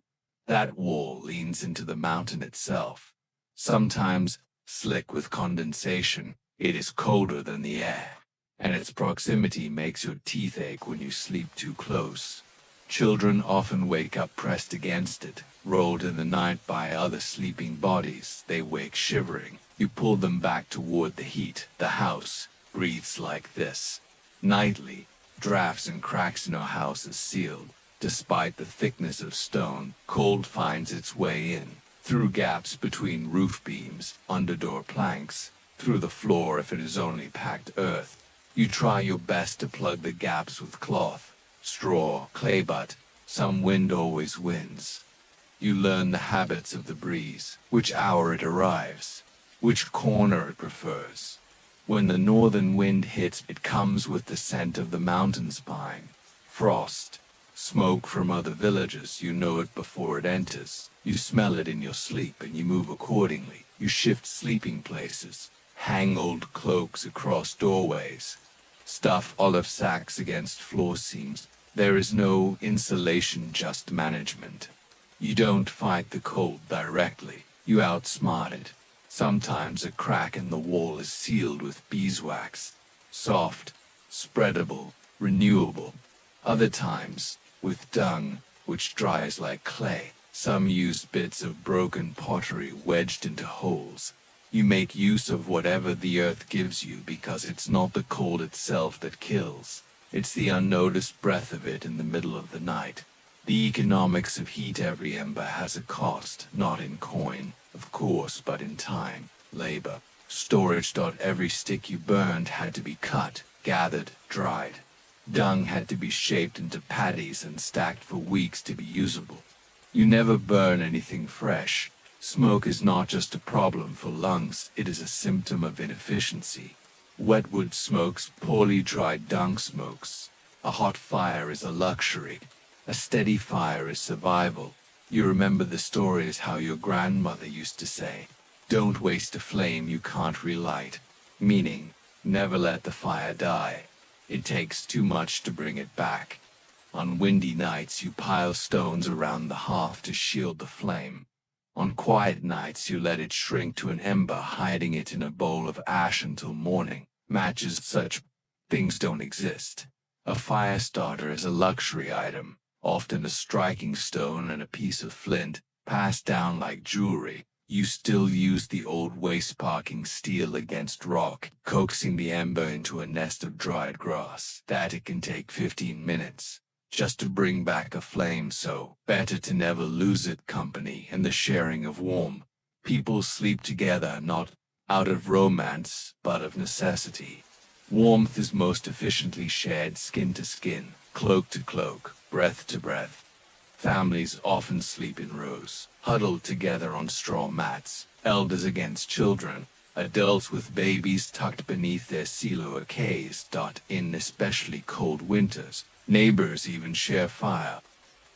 [SPEAKER 1] That wall leans into the mountain itself. Sometimes, slick with condensation, it is colder than the air, and its proximity makes your teeth ache when you sleep too close. Children often wake up pressed against it, rolled in the night by other sleeping bodies. They wake shivering. You pull them back toward the heat. The house breathes like this. Nightly, drafts and cracks in our house is sealed. Despite the thickness of stone, cold finds its way in, through gaps between roof beams, under door planks, through the floor if it is only packed earth. You try your best to plug the gaps with cloth, straw, clay, but some wind always wins. You learn the habits of the breeze, which hour it arrives, which corner it prefers. When the northern wind hits, it comes with the scent of the mountain's pine, frost, smoke from other villages. You know it before it enters. You smell it in your sleep and you move accordingly. You shift sleeping places, hang old cloaks across doorways, stuff olive sacks against floor seams. There is no insulation, just management. You don't fight the cold directly, you outsmart it. Sometimes a crack in the wall is sealed with beeswax, soft, spreadable, renewable. Other times, with dung, which dries like clay. Some use bits of broken pottery wedged into holes. You make use of whatever the earth gives you because it's not the cold itself that kills. It's the unnoticed breath of it in the middle of the night. The economics of heat. Every ember has a cost, not in coin, of course, but in time, labor, storage. Every stick you burned had to be cut, gathered, dried. Dung had to be shaped into patties and stacked for weeks to be usable. You never burn anything fresh. Smoke is not just a problem for lungs, it is a symptom of inefficiency. Wet wood smokes, poorly dried dung smokes. A hot fire is a luxury. A steady fire is survival. You remember the stories how your grandmother used to say, "Don't waste a flame you can't relight," meaning, never let the fire die. It takes too much to bring it back. On windy nights you pile stones around the hearth to shield the flame. On quiet nights you let it shrink to an ember, hiding it in a bowl of ash until morning. Matches, such things don't exist. A fire starter is a luxury item, often a striking stone and a piece of flint, passed down like jewelry. You still use the old way, sparking steel against rock, coaxing the ember into a nest of dried grass. That it can take 15 minutes just to bring back a flame, so better to never lose it. Company and the sharing of warmth. People sleep together not out of romance, but of necessity. Warmth is most efficiently shared skin to skin, cloak to cloak, breath to breath. Families often sleep in rows, huddled together on straw mats, elders against children, adults with babies tucked beneath their pillowcases. In especially cold winters, neighbors even share fire.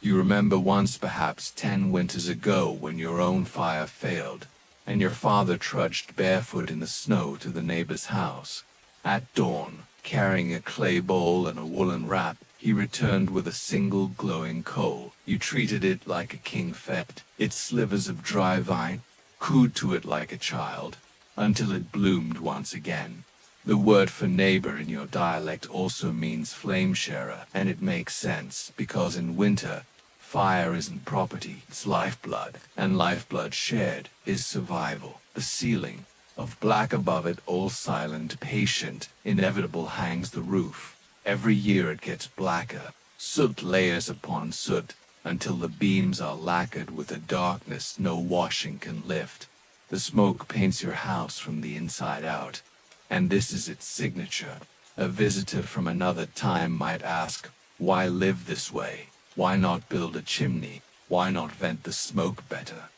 [SPEAKER 1] You remember once, perhaps 10 winters ago, when your own fire failed, and your father trudged barefoot in the snow to the neighbor's house. At dawn, carrying a clay bowl and a woolen wrap, he returned with a single glowing coal. You treated it like a king, fed its slivers of dry vine, cooed to it like a child, until it bloomed once again. The word for neighbor in your dialect also means flame sharer, and it makes sense, because in winter, fire isn't property, it's lifeblood, and lifeblood shared is survival. The ceiling, of black above it, all silent, patient, inevitable, hangs the roof. Every year it gets blacker, soot layers upon soot, until the beams are lacquered with a darkness no washing can lift. The smoke paints your house from the inside out, and this is its signature. A visitor from another time might ask, why live this way? Why not build a chimney? Why not vent the smoke better?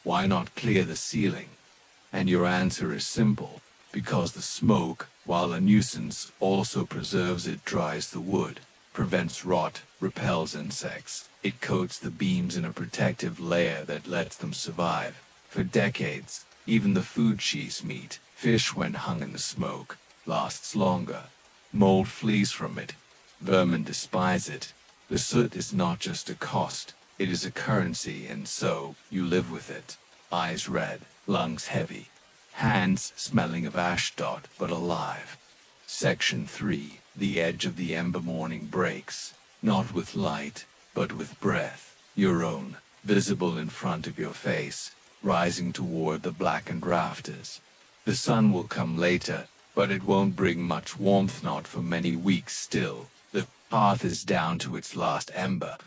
[SPEAKER 1] Why not clear the ceiling? And your answer is simple, because the smoke, while a nuisance, also preserves it, dries the wood, prevents rot, repels insects. It coats the beams in a protective layer that lets them survive. For decades, even the food cheese meat, fish when hung in the smoke, lasts longer. Mold flees from it. Vermin despise it. The soot is not just a cost, it is a currency, and so you live with it. Eyes red, lungs heavy, hands smelling of ash. But alive. Section 3. The edge of the ember. Morning breaks, not with light, but with breath, your own, visible in front of your face, rising toward the blackened rafters. The sun will come later, but it won't bring much warmth, not for many weeks still. The hearth is down to its last ember.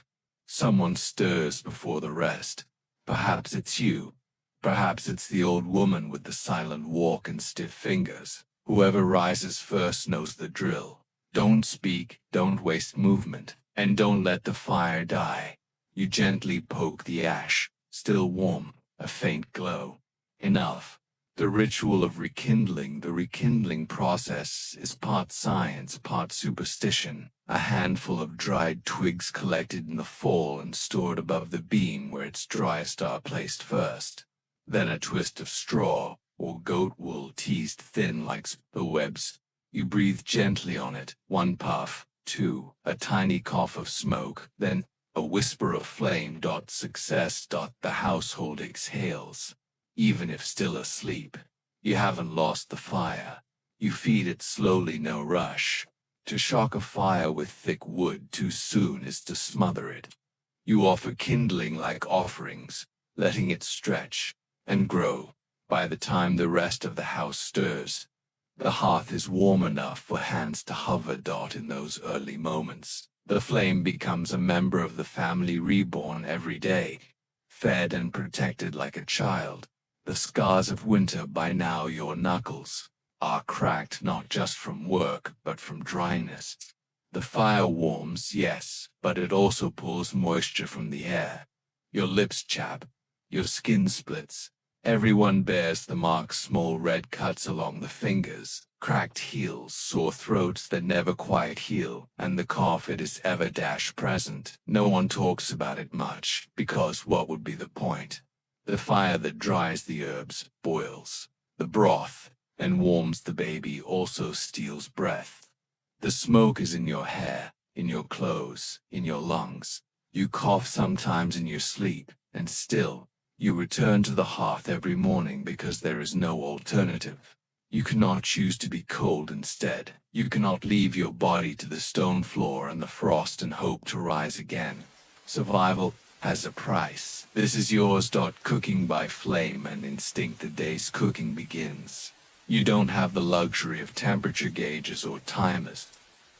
[SPEAKER 1] Someone stirs before the rest. Perhaps it's you. Perhaps it's the old woman with the silent walk and stiff fingers. Whoever rises first knows the drill. Don't speak, don't waste movement, and don't let the fire die. You gently poke the ash, still warm, a faint glow. Enough. The ritual of rekindling, the rekindling process, is part science, part superstition. A handful of dried twigs collected in the fall and stored above the beam where its driest are placed first. Then a twist of straw, or goat wool teased thin like webs. You breathe gently on it, one puff, two, a tiny cough of smoke, then a whisper of flame. Success. The household exhales. Even if still asleep, you haven't lost the fire. You feed it slowly, no rush. To shock a fire with thick wood too soon is to smother it. You offer kindling like offerings, letting it stretch and grow. By the time the rest of the house stirs, the hearth is warm enough for hands to hover. In those early moments, the flame becomes a member of the family, reborn every day, fed and protected like a child. The scars of winter, by now your knuckles are cracked, not just from work, but from dryness. The fire warms, yes, but it also pulls moisture from the air. Your lips chap, your skin splits. Everyone bears the marks, small red cuts along the fingers, cracked heels, sore throats that never quite heal, and the cough, it is ever present. No one talks about it much, because what would be the point? The fire that dries the herbs, boils the broth, and warms the baby also steals breath. The smoke is in your hair, in your clothes, in your lungs. You cough sometimes in your sleep, and still, you return to the hearth every morning because there is no alternative. You cannot choose to be cold instead. You cannot leave your body to the stone floor and the frost and hope to rise again. Survival has a price. This is yours. Cooking by flame and instinct. The day's cooking begins. You don't have the luxury of temperature gauges or timers.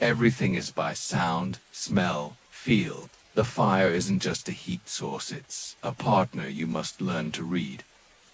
[SPEAKER 1] Everything is by sound, smell, feel. The fire isn't just a heat source, it's a partner you must learn to read.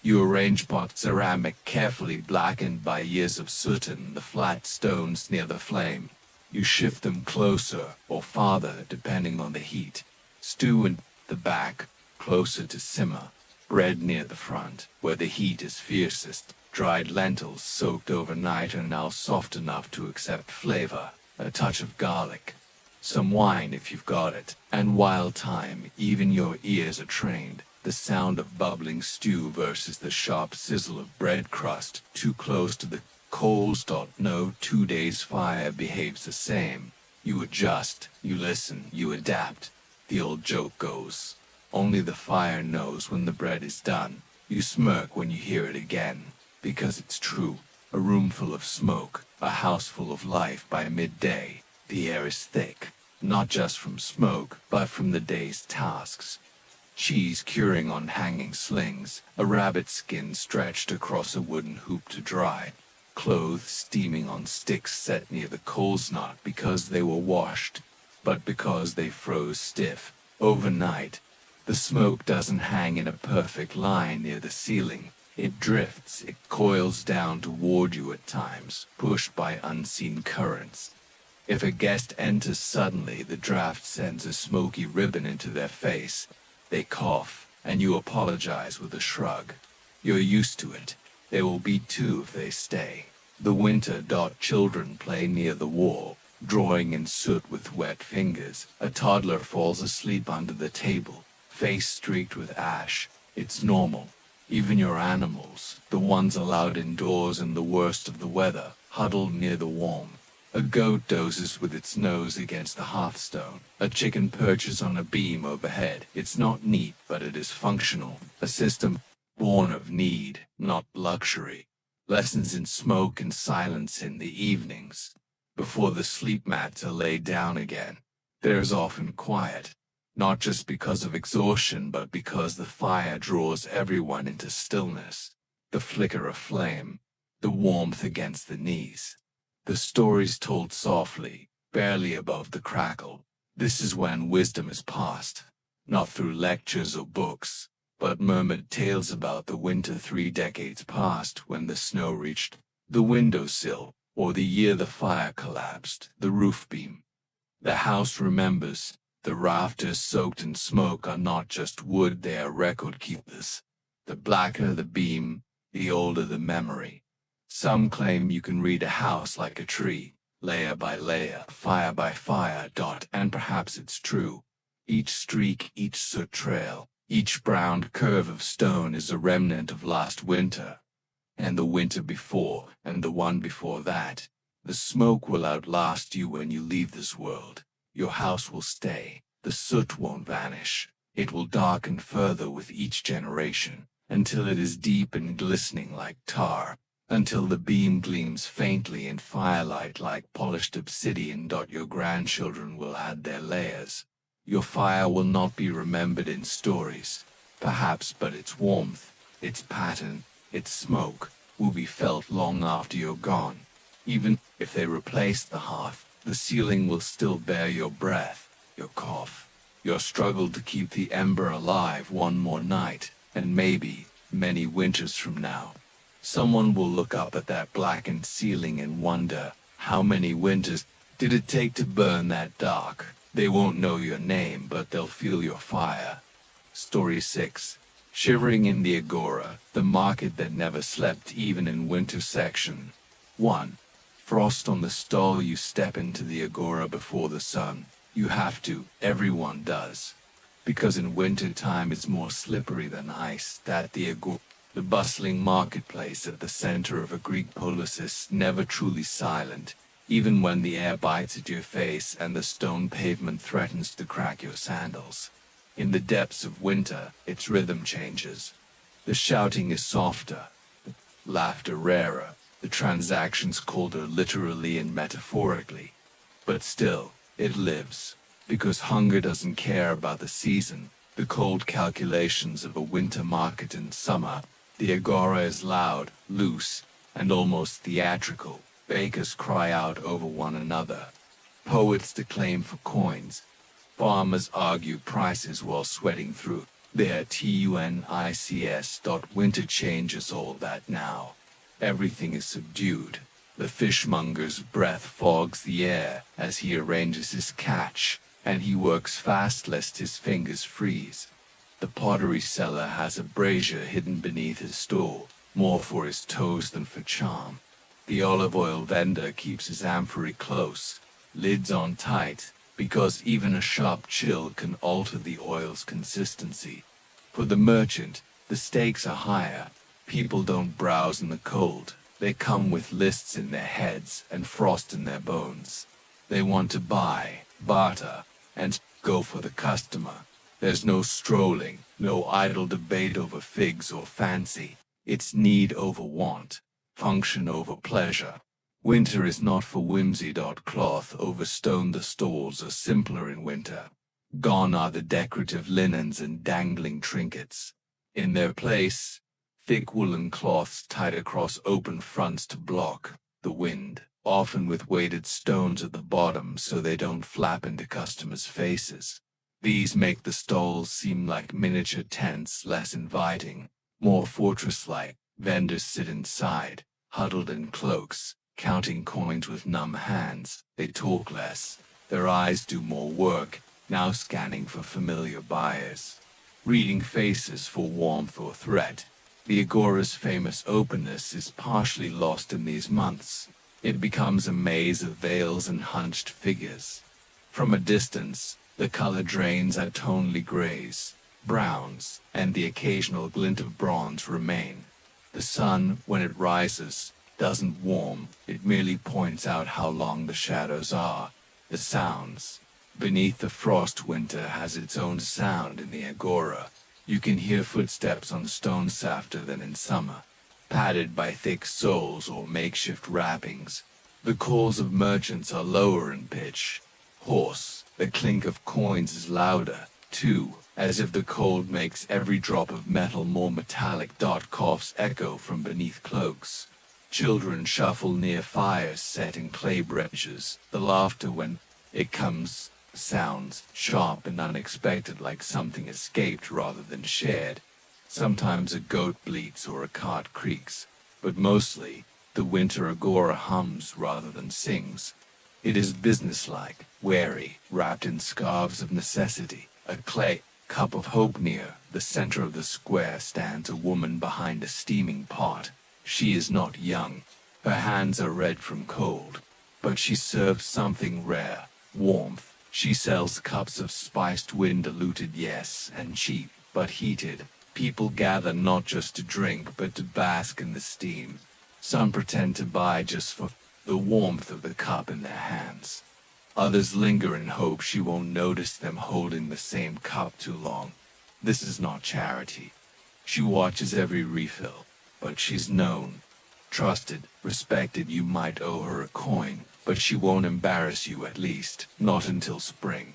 [SPEAKER 1] You arrange pot ceramic carefully blackened by years of soot and the flat stones near the flame. You shift them closer or farther depending on the heat. Stew in the back, closer to simmer. Bread near the front, where the heat is fiercest. Dried lentils soaked overnight are now soft enough to accept flavor. A touch of garlic. Some wine if you've got it. And wild thyme, even your ears are trained. The sound of bubbling stew versus the sharp sizzle of bread crust too close to the coals. No 2 days fire behaves the same. You adjust, you listen, you adapt. The old joke goes, only the fire knows when the bread is done. You smirk when you hear it again, because it's true. A room full of smoke, a house full of life. By midday, the air is thick, not just from smoke, but from the day's tasks. Cheese curing on hanging slings, a rabbit skin stretched across a wooden hoop to dry, clothes steaming on sticks set near the coals, not because they were washed, but because they froze stiff. Overnight, the smoke doesn't hang in a perfect line near the ceiling. It drifts, it coils down toward you at times, pushed by unseen currents. If a guest enters suddenly, the draft sends a smoky ribbon into their face. They cough, and you apologize with a shrug. You're used to it. They will be too if they stay. The winter. Children play near the wall, drawing in soot with wet fingers. A toddler falls asleep under the table, face streaked with ash. It's normal. Even your animals, the ones allowed indoors in the worst of the weather, huddle near the warm. A goat dozes with its nose against the hearthstone. A chicken perches on a beam overhead. It's not neat, but it is functional. A system born of need, not luxury. Lessons in smoke and silence in the evenings. Before the sleep mats are laid down again, there is often quiet. Not just because of exhaustion, but because the fire draws everyone into stillness. The flicker of flame, the warmth against the knees. The stories told softly, barely above the crackle. This is when wisdom is passed. not through lectures or books, but murmured tales about the winter 3 decades past when the snow reached the windowsill, or the year the fire collapsed the roof beam. The house remembers. The rafters soaked in smoke are not just wood, they are record keepers. The blacker the beam, the older the memory. Some claim you can read a house like a tree, layer by layer, fire by fire, and perhaps it's true. Each streak, each soot trail, each browned curve of stone is a remnant of last winter, and the winter before, and the one before that. The smoke will outlast you when you leave this world. Your house will stay. The soot won't vanish. It will darken further with each generation, until it is deep and glistening like tar, until the beam gleams faintly in firelight like polished obsidian. Your grandchildren will add their layers. Your fire will not be remembered in stories, perhaps, but its warmth, its pattern, its smoke, will be felt long after you're gone. Even if they replace the hearth, the ceiling will still bear your breath, your cough, your struggle to keep the ember alive one more night, and maybe, many winters from now, someone will look up at that blackened ceiling and wonder, how many winters did it take to burn that dark? They won't know your name, but they'll feel your fire. Story 6. Shivering in the Agora, the market that never slept even in winter. Section 1. Frost on the stall. You step into the Agora before the sun. You have to, everyone does. Because in winter time it's more slippery than ice. That the Agora, the bustling marketplace at the center of a Greek polis, is never truly silent, even when the air bites at your face and the stone pavement threatens to crack your sandals. In the depths of winter, its rhythm changes. The shouting is softer, the laughter rarer, the transactions colder literally and metaphorically. But still, it lives, because hunger doesn't care about the season, the cold calculations of a winter market in summer. The Agora is loud, loose, and almost theatrical. Bakers cry out over one another. Poets declaim for coins. Farmers argue prices while sweating through their tunics. Winter changes all that now. Everything is subdued. The fishmonger's breath fogs the air as he arranges his catch, and he works fast lest his fingers freeze. The pottery seller has a brazier hidden beneath his stool, more for his toes than for charm. The olive oil vendor keeps his amphory close, lids on tight, because even a sharp chill can alter the oil's consistency. For the merchant, the stakes are higher. People don't browse in the cold. They come with lists in their heads and frost in their bones. They want to buy, barter, and go for the customer. There's no strolling, no idle debate over figs or fancy. It's need over want, function over pleasure. Winter is not for whimsy. Cloth over stone. The stalls are simpler in winter. Gone are the decorative linens and dangling trinkets. In their place, thick woolen cloths tied across open fronts to block the wind, often with weighted stones at the bottom so they don't flap into customers' faces. These make the stalls seem like miniature tents, less inviting, more fortress-like. Vendors sit inside, huddled in cloaks, counting coins with numb hands. They talk less. Their eyes do more work, now scanning for familiar buyers, reading faces for warmth or threat. The Agora's famous openness is partially lost in these months. It becomes a maze of veils and hunched figures. From a distance, the color drains at tonally grays, browns, and the occasional glint of bronze remain. The sun, when it rises, doesn't warm, it merely points out how long the shadows are. The sounds. Beneath the frost, winter has its own sound in the Agora. You can hear footsteps on stone softer than in summer, padded by thick soles or makeshift wrappings. The calls of merchants are lower in pitch, hoarse. The clink of coins is louder, too, as if the cold makes every drop of metal more metallic. Coughs echo from beneath cloaks. Children shuffle near fires set in clay benches. The laughter, when it comes, sounds sharp and unexpected, like something escaped rather than shared. Sometimes a goat bleats or a cart creaks, but mostly the winter agora hums rather than sings. It is businesslike, wary, wrapped in scarves of necessity. A clay cup of hope near the center of the square stands a woman behind a steaming pot. She is not young. Her hands are red from cold, but she serves something rare, warmth. She sells cups of spiced wind diluted, yes, and cheap, but heated. People gather not just to drink, but to bask in the steam. Some pretend to buy just for the warmth of the cup in their hands. Others linger in hope she won't notice them holding the same cup too long. This is not charity. She watches every refill, but she's known, trusted, respected. You might owe her a coin, but she won't embarrass you, at least, not until spring.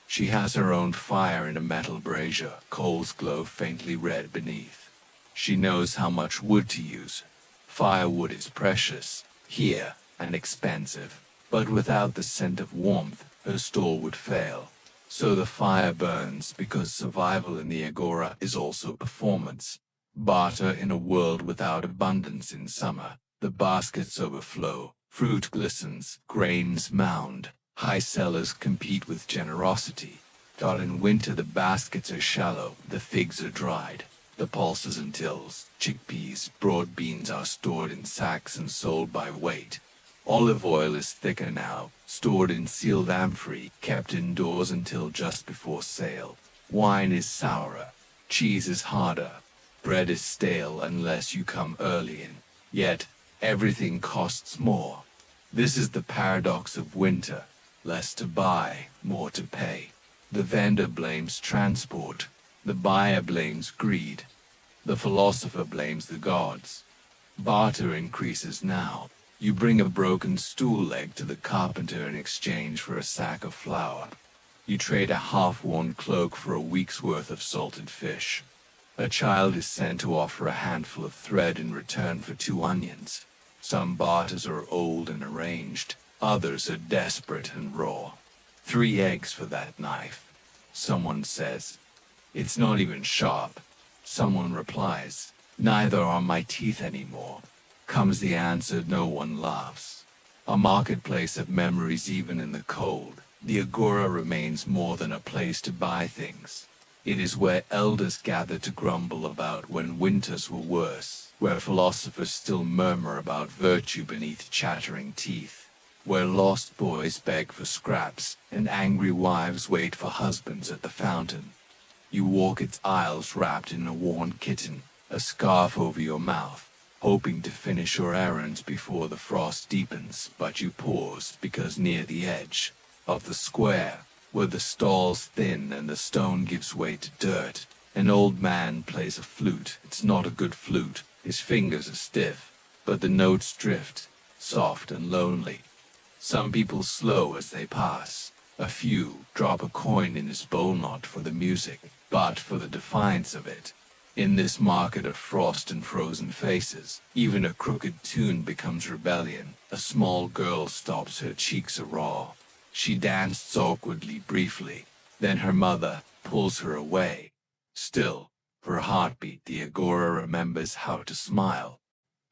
[SPEAKER 1] She has her own fire in a metal brazier, coals glow faintly red beneath. She knows how much wood to use. Firewood is precious, here, and expensive, but without the scent of warmth, her store would fail. So the fire burns because survival in the agora is also performance. Barter in a world without abundance in summer. The baskets overflow, fruit glistens, grains mound. High sellers compete with generosity. In winter the baskets are shallow, the figs are dried. The pulses and tills, chickpeas, broad beans are stored in sacks and sold by weight. Olive oil is thicker now, stored in sealed amphorae, kept indoors until just before sale. Wine is sourer, cheese is harder, bread is stale unless you come early in. Yet, everything costs more. This is the paradox of winter. Less to buy, more to pay. The vendor blames transport. The buyer blames greed. The philosopher blames the gods. Barter increases now. You bring a broken stool leg to the carpenter in exchange for a sack of flour. You trade a half-worn cloak for a week's worth of salted fish. A child is sent to offer a handful of thread in return for 2 onions. Some barters are old and arranged. Others are desperate and raw. 3 eggs for that knife. Someone says, "It's not even sharp." Someone replies, "Neither are my teeth anymore." Comes the answer, no one laughs. A marketplace of memories even in the cold. The agora remains more than a place to buy things. It is where elders gather to grumble about when winters were worse, where philosophers still murmur about virtue beneath chattering teeth, where lost boys beg for scraps and angry wives wait for husbands at the fountain. You walk its aisles wrapped in a worn kitten, a scarf over your mouth, hoping to finish your errands before the frost deepens, but you pause because near the edge of the square, where the stalls thin and the stone gives way to dirt, an old man plays a flute. It's not a good flute. His fingers are stiff, but the notes drift, soft and lonely. Some people slow as they pass. A few drop a coin in his bowl, not for the music, but for the defiance of it. In this market of frost and frozen faces, even a crooked tune becomes rebellion. A small girl stops, her cheeks are raw. She dances awkwardly briefly, then her mother pulls her away. Still, her heartbeat, the agora remembers how to smile.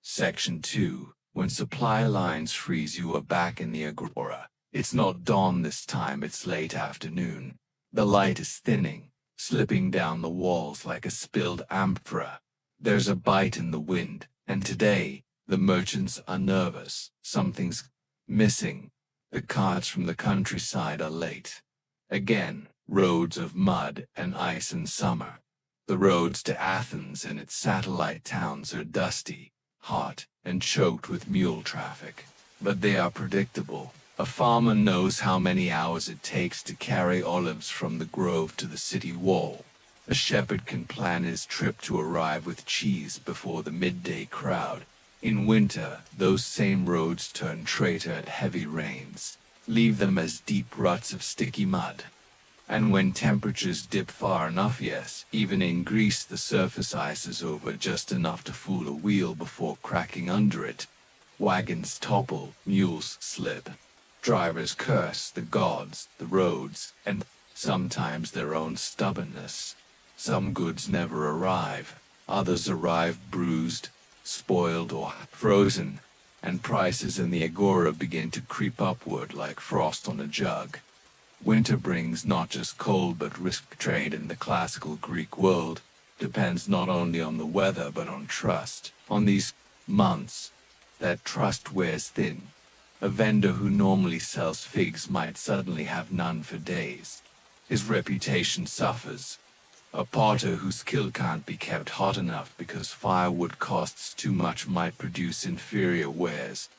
[SPEAKER 1] Section 2. When supply lines freeze, you are back in the agora. It's not dawn this time, it's late afternoon. The light is thinning, slipping down the walls like a spilled amphora. There's a bite in the wind, and today, the merchants are nervous. Something's missing. The carts from the countryside are late. Again, roads of mud and ice in summer. The roads to Athens and its satellite towns are dusty, hot, and choked with mule traffic. But they are predictable. A farmer knows how many hours it takes to carry olives from the grove to the city wall. A shepherd can plan his trip to arrive with cheese before the midday crowd. In winter, those same roads turn traitor at heavy rains, leave them as deep ruts of sticky mud. And when temperatures dip far enough, yes, even in Greece the surface ices over just enough to fool a wheel before cracking under it. Wagons topple, mules slip. Drivers curse the gods, the roads, and sometimes their own stubbornness. Some goods never arrive, others arrive bruised, spoiled, or frozen, and prices in the agora begin to creep upward like frost on a jug. Winter brings not just cold but risk. Trade in the classical Greek world depends not only on the weather but on trust. On these months, that trust wears thin. A vendor who normally sells figs might suddenly have none for days. His reputation suffers. A potter whose skill can't be kept hot enough because firewood costs too much might produce inferior wares.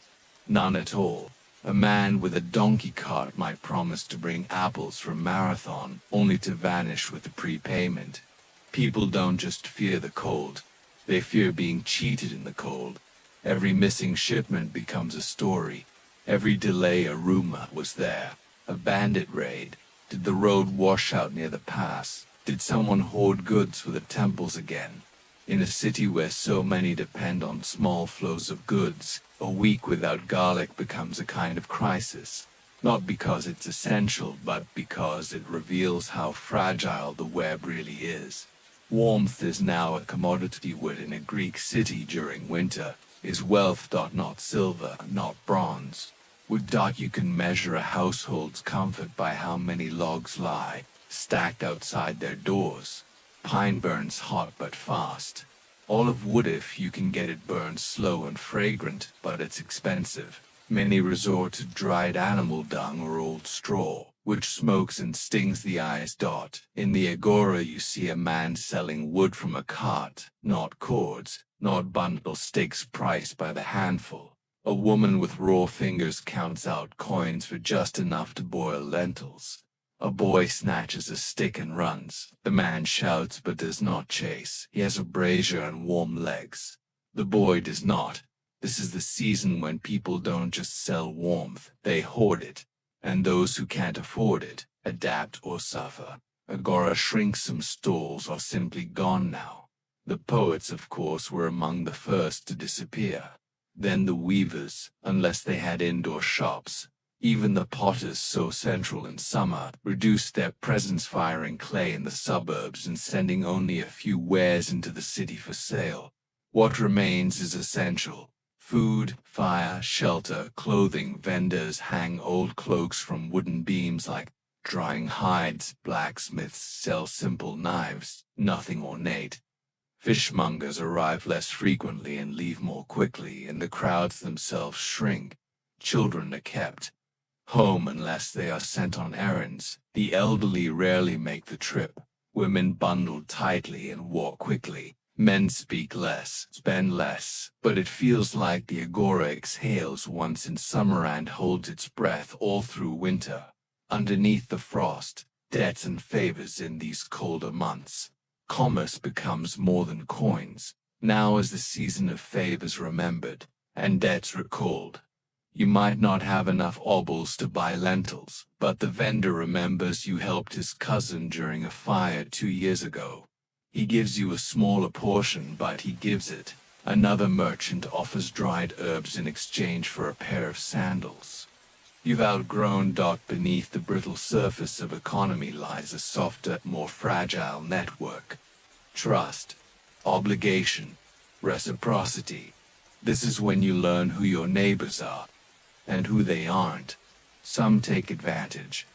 [SPEAKER 1] None at all. A man with a donkey cart might promise to bring apples from Marathon, only to vanish with a prepayment. People don't just fear the cold, they fear being cheated in the cold. Every missing shipment becomes a story. Every delay a rumor. Was there a bandit raid? Did the road wash out near the pass? Did someone hoard goods for the temples again? In a city where so many depend on small flows of goods, a week without garlic becomes a kind of crisis. Not because it's essential, but because it reveals how fragile the web really is. Warmth is now a commodity. Wood in a Greek city during winter is wealth. Not silver, not bronze. Wood. You can measure a household's comfort by how many logs lie stacked outside their doors. Pine burns hot but fast. Olive wood, if you can get it, burns slow and fragrant, but it's expensive. Many resort to dried animal dung or old straw, which smokes and stings the eyes. In the agora you see a man selling wood from a cart, not cords, not bundle sticks priced by the handful. A woman with raw fingers counts out coins for just enough to boil lentils. A boy snatches a stick and runs. The man shouts but does not chase. He has a brazier and warm legs. The boy does not. This is the season when people don't just sell warmth, they hoard it. And those who can't afford it, adapt or suffer. Agora shrinks. Some stalls are simply gone now. The poets, of course, were among the first to disappear. Then the weavers, unless they had indoor shops. Even the potters, so central in summer, reduced their presence, firing clay in the suburbs and sending only a few wares into the city for sale. What remains is essential. Food, fire, shelter, clothing. Vendors hang old cloaks from wooden beams like drying hides. Blacksmiths sell simple knives, nothing ornate. Fishmongers arrive less frequently and leave more quickly, and the crowds themselves shrink. Children are kept home unless they are sent on errands. The elderly rarely make the trip. Women bundle tightly and walk quickly. Men speak less, spend less, but it feels like the agora exhales once in summer and holds its breath all through winter. Underneath the frost, debts and favors in these colder months. Commerce becomes more than coins. Now is the season of favors remembered, and debts recalled. You might not have enough obols to buy lentils, but the vendor remembers you helped his cousin during a fire 2 years ago. He gives you a smaller portion, but he gives it. Another merchant offers dried herbs in exchange for a pair of sandals. You've outgrown. Beneath the brittle surface of economy lies a softer, more fragile network. Trust, obligation, reciprocity. This is when you learn who your neighbors are and who they aren't. Some take advantage.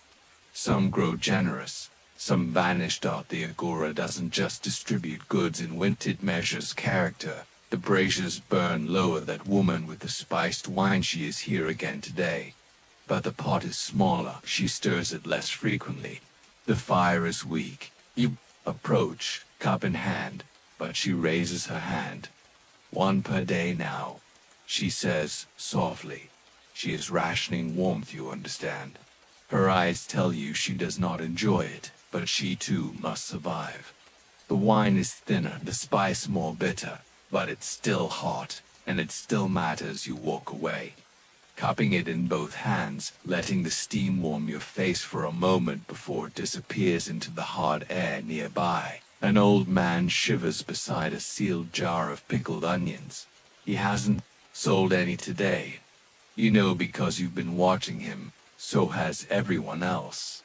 [SPEAKER 1] Some grow generous. Some vanish. The agora doesn't just distribute goods in winter, it measures character. The braziers burn lower. That woman with the spiced wine, she is here again today. But the pot is smaller. She stirs it less frequently. The fire is weak. You approach, cup in hand, but she raises her hand. One per day now, she says softly. She is rationing warmth, you understand. Her eyes tell you she does not enjoy it, but she too must survive. The wine is thinner, the spice more bitter, but it's still hot, and it still matters. You walk away, cupping it in both hands, letting the steam warm your face for a moment before it disappears into the hard air nearby. An old man shivers beside a sealed jar of pickled onions. He hasn't sold any today. You know because you've been watching him. So has everyone else.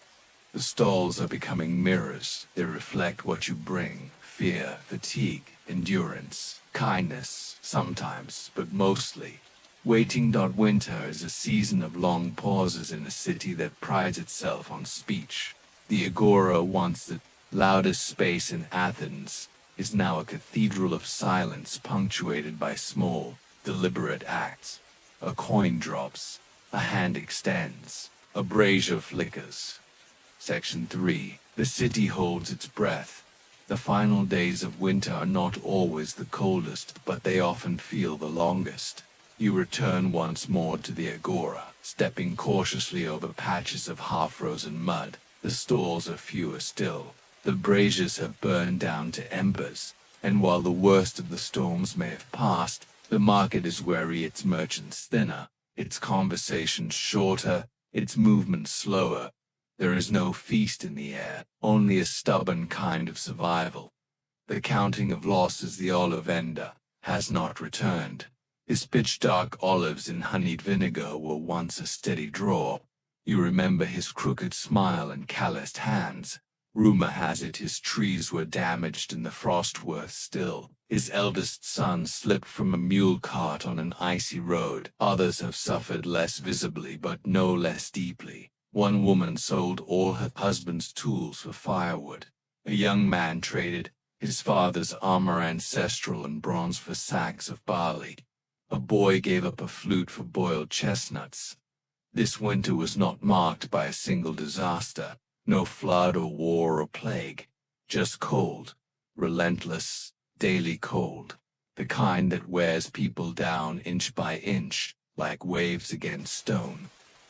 [SPEAKER 1] The stalls are becoming mirrors. They reflect what you bring: fear, fatigue, endurance, kindness, sometimes, but mostly. Waiting. Winter is a season of long pauses in a city that prides itself on speech. The Agora, once the loudest space in Athens, is now a cathedral of silence punctuated by small, deliberate acts. A coin drops, a hand extends, a brazier flickers. Section 3. The city holds its breath. The final days of winter are not always the coldest, but they often feel the longest. You return once more to the Agora, stepping cautiously over patches of half-frozen mud. The stalls are fewer still. The braziers have burned down to embers, and while the worst of the storms may have passed, the market is wary, its merchants thinner, its conversations shorter, its movements slower. There is no feast in the air, only a stubborn kind of survival. The counting of losses. The olive vendor has not returned. His pitch-dark olives in honeyed vinegar were once a steady draw. You remember his crooked smile and calloused hands. Rumor has it his trees were damaged and the frost worse still. His eldest son slipped from a mule cart on an icy road. Others have suffered less visibly but no less deeply. One woman sold all her husband's tools for firewood. A young man traded his father's armor, ancestral and bronze, for sacks of barley. A boy gave up a flute for boiled chestnuts. This winter was not marked by a single disaster, no flood or war or plague, just cold, relentless, daily cold, the kind that wears people down inch by inch, like waves against stone.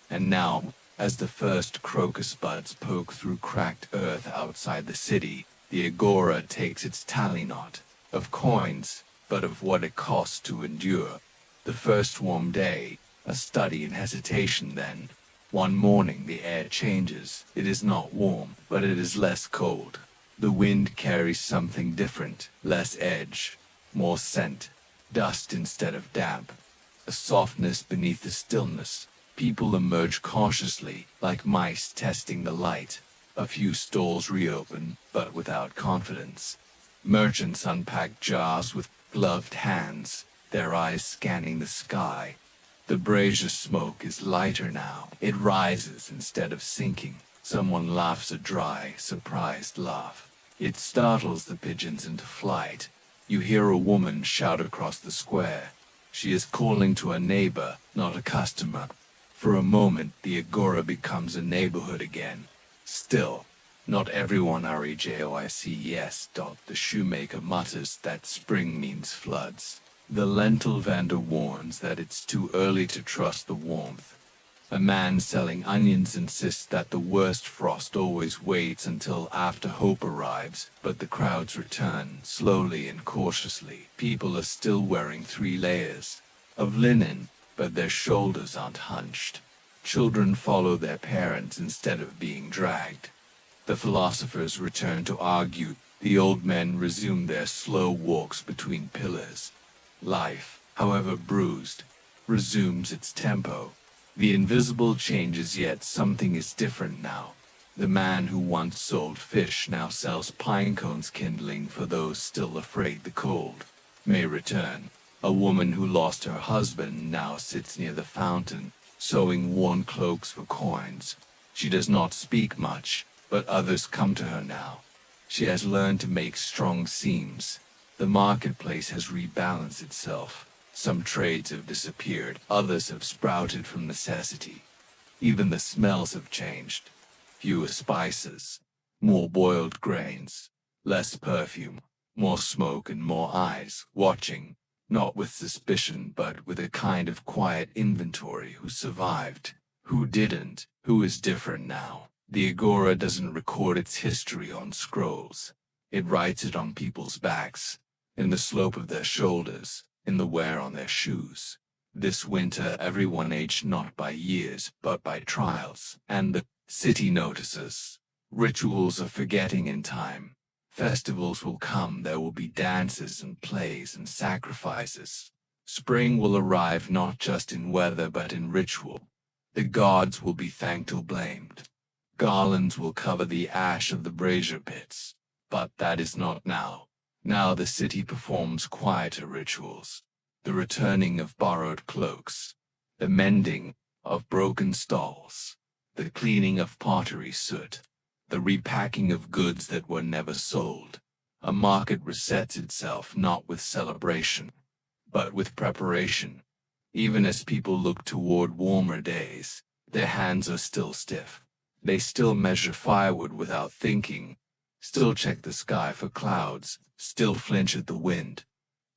[SPEAKER 1] And now, as the first crocus buds poke through cracked earth outside the city, the Agora takes its tally not of coins, but of what it costs to endure. The first warm day, a study in hesitation then. One morning the air changes. It is not warm, but it is less cold. The wind carries something different, less edge, more scent, dust instead of damp. A softness beneath the stillness. People emerge cautiously, like mice testing the light. A few stalls reopen, but without confidence. Merchants unpack jars with gloved hands, their eyes scanning the sky. The brazier smoke is lighter now. It rises instead of sinking. Someone laughs a dry, surprised laugh. It startles the pigeons into flight. You hear a woman shout across the square. She is calling to a neighbor, not a customer. For a moment, the Agora becomes a neighborhood again. Still, not everyone rejoices. The shoemaker mutters that spring means floods. The lentil vendor warns that it's too early to trust the warmth. A man selling onions insists that the worst frost always waits until after hope arrives, but the crowds return, slowly and cautiously. People are still wearing 3 layers of linen, but their shoulders aren't hunched. Children follow their parents instead of being dragged. The philosophers return to argue. The old men resume their slow walks between pillars. Life, however bruised, resumes its tempo. The invisible changes, yet something is different now. The man who once sold fish now sells pine cones, kindling for those still afraid the cold may return. A woman who lost her husband now sits near the fountain, sewing worn cloaks for coins. She does not speak much, but others come to her now. She has learned to make strong seams. The marketplace has rebalanced itself. Some trades have disappeared, others have sprouted from necessity. Even the smells have changed. Fewer spices, more boiled grains, less perfume, more smoke and more eyes, watching, not with suspicion but with a kind of quiet inventory. Who survived? Who didn't? Who is different now? The Agora doesn't record its history on scrolls. It writes it on people's backs, in the slope of their shoulders, in the wear on their shoes. This winter everyone aged not by years, but by trials, and the city notices. Rituals are forgetting in time. Festivals will come, there will be dances and plays and sacrifices. Spring will arrive not just in weather but in ritual. The gods will be thanked or blamed. Garlands will cover the ash of the brazier pits. But that is not now. Now the city performs quieter rituals. The returning of borrowed cloaks. The mending of broken stalls. The cleaning of pottery soot. The repacking of goods that were never sold. A market resets itself not with celebration, but with preparation. Even as people look toward warmer days, their hands are still stiff. They still measure firewood without thinking, still check the sky for clouds, still flinch at the wind.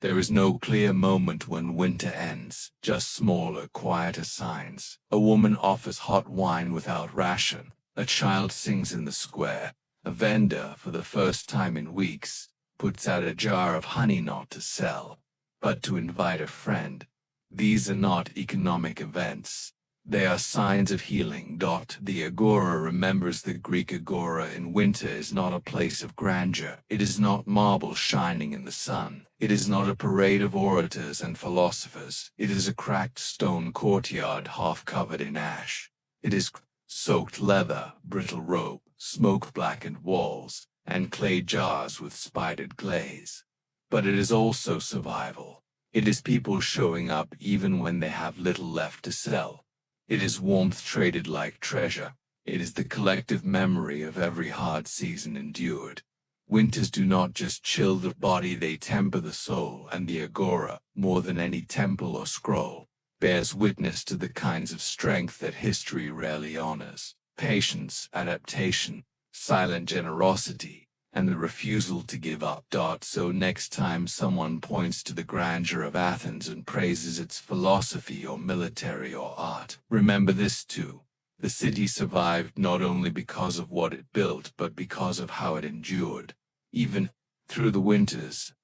[SPEAKER 1] There is no clear moment when winter ends, just smaller, quieter signs. A woman offers hot wine without ration. A child sings in the square. A vendor, for the first time in weeks, puts out a jar of honey not to sell, but to invite a friend. These are not economic events. They are signs of healing. The agora remembers the Greek agora in winter is not a place of grandeur. It is not marble shining in the sun. It is not a parade of orators and philosophers. It is a cracked stone courtyard half covered in ash. It is soaked leather, brittle rope, smoke-blackened walls, and clay jars with spidered glaze. But it is also survival. It is people showing up even when they have little left to sell. It is warmth traded like treasure. It is the collective memory of every hard season endured. Winters do not just chill the body, they temper the soul, and the agora, more than any temple or scroll, bears witness to the kinds of strength that history rarely honors: patience, adaptation, silent generosity, and the refusal to give up. So next time someone points to the grandeur of Athens and praises its philosophy or military or art, remember this too. The city survived not only because of what it built, but because of how it endured. Even through the winters,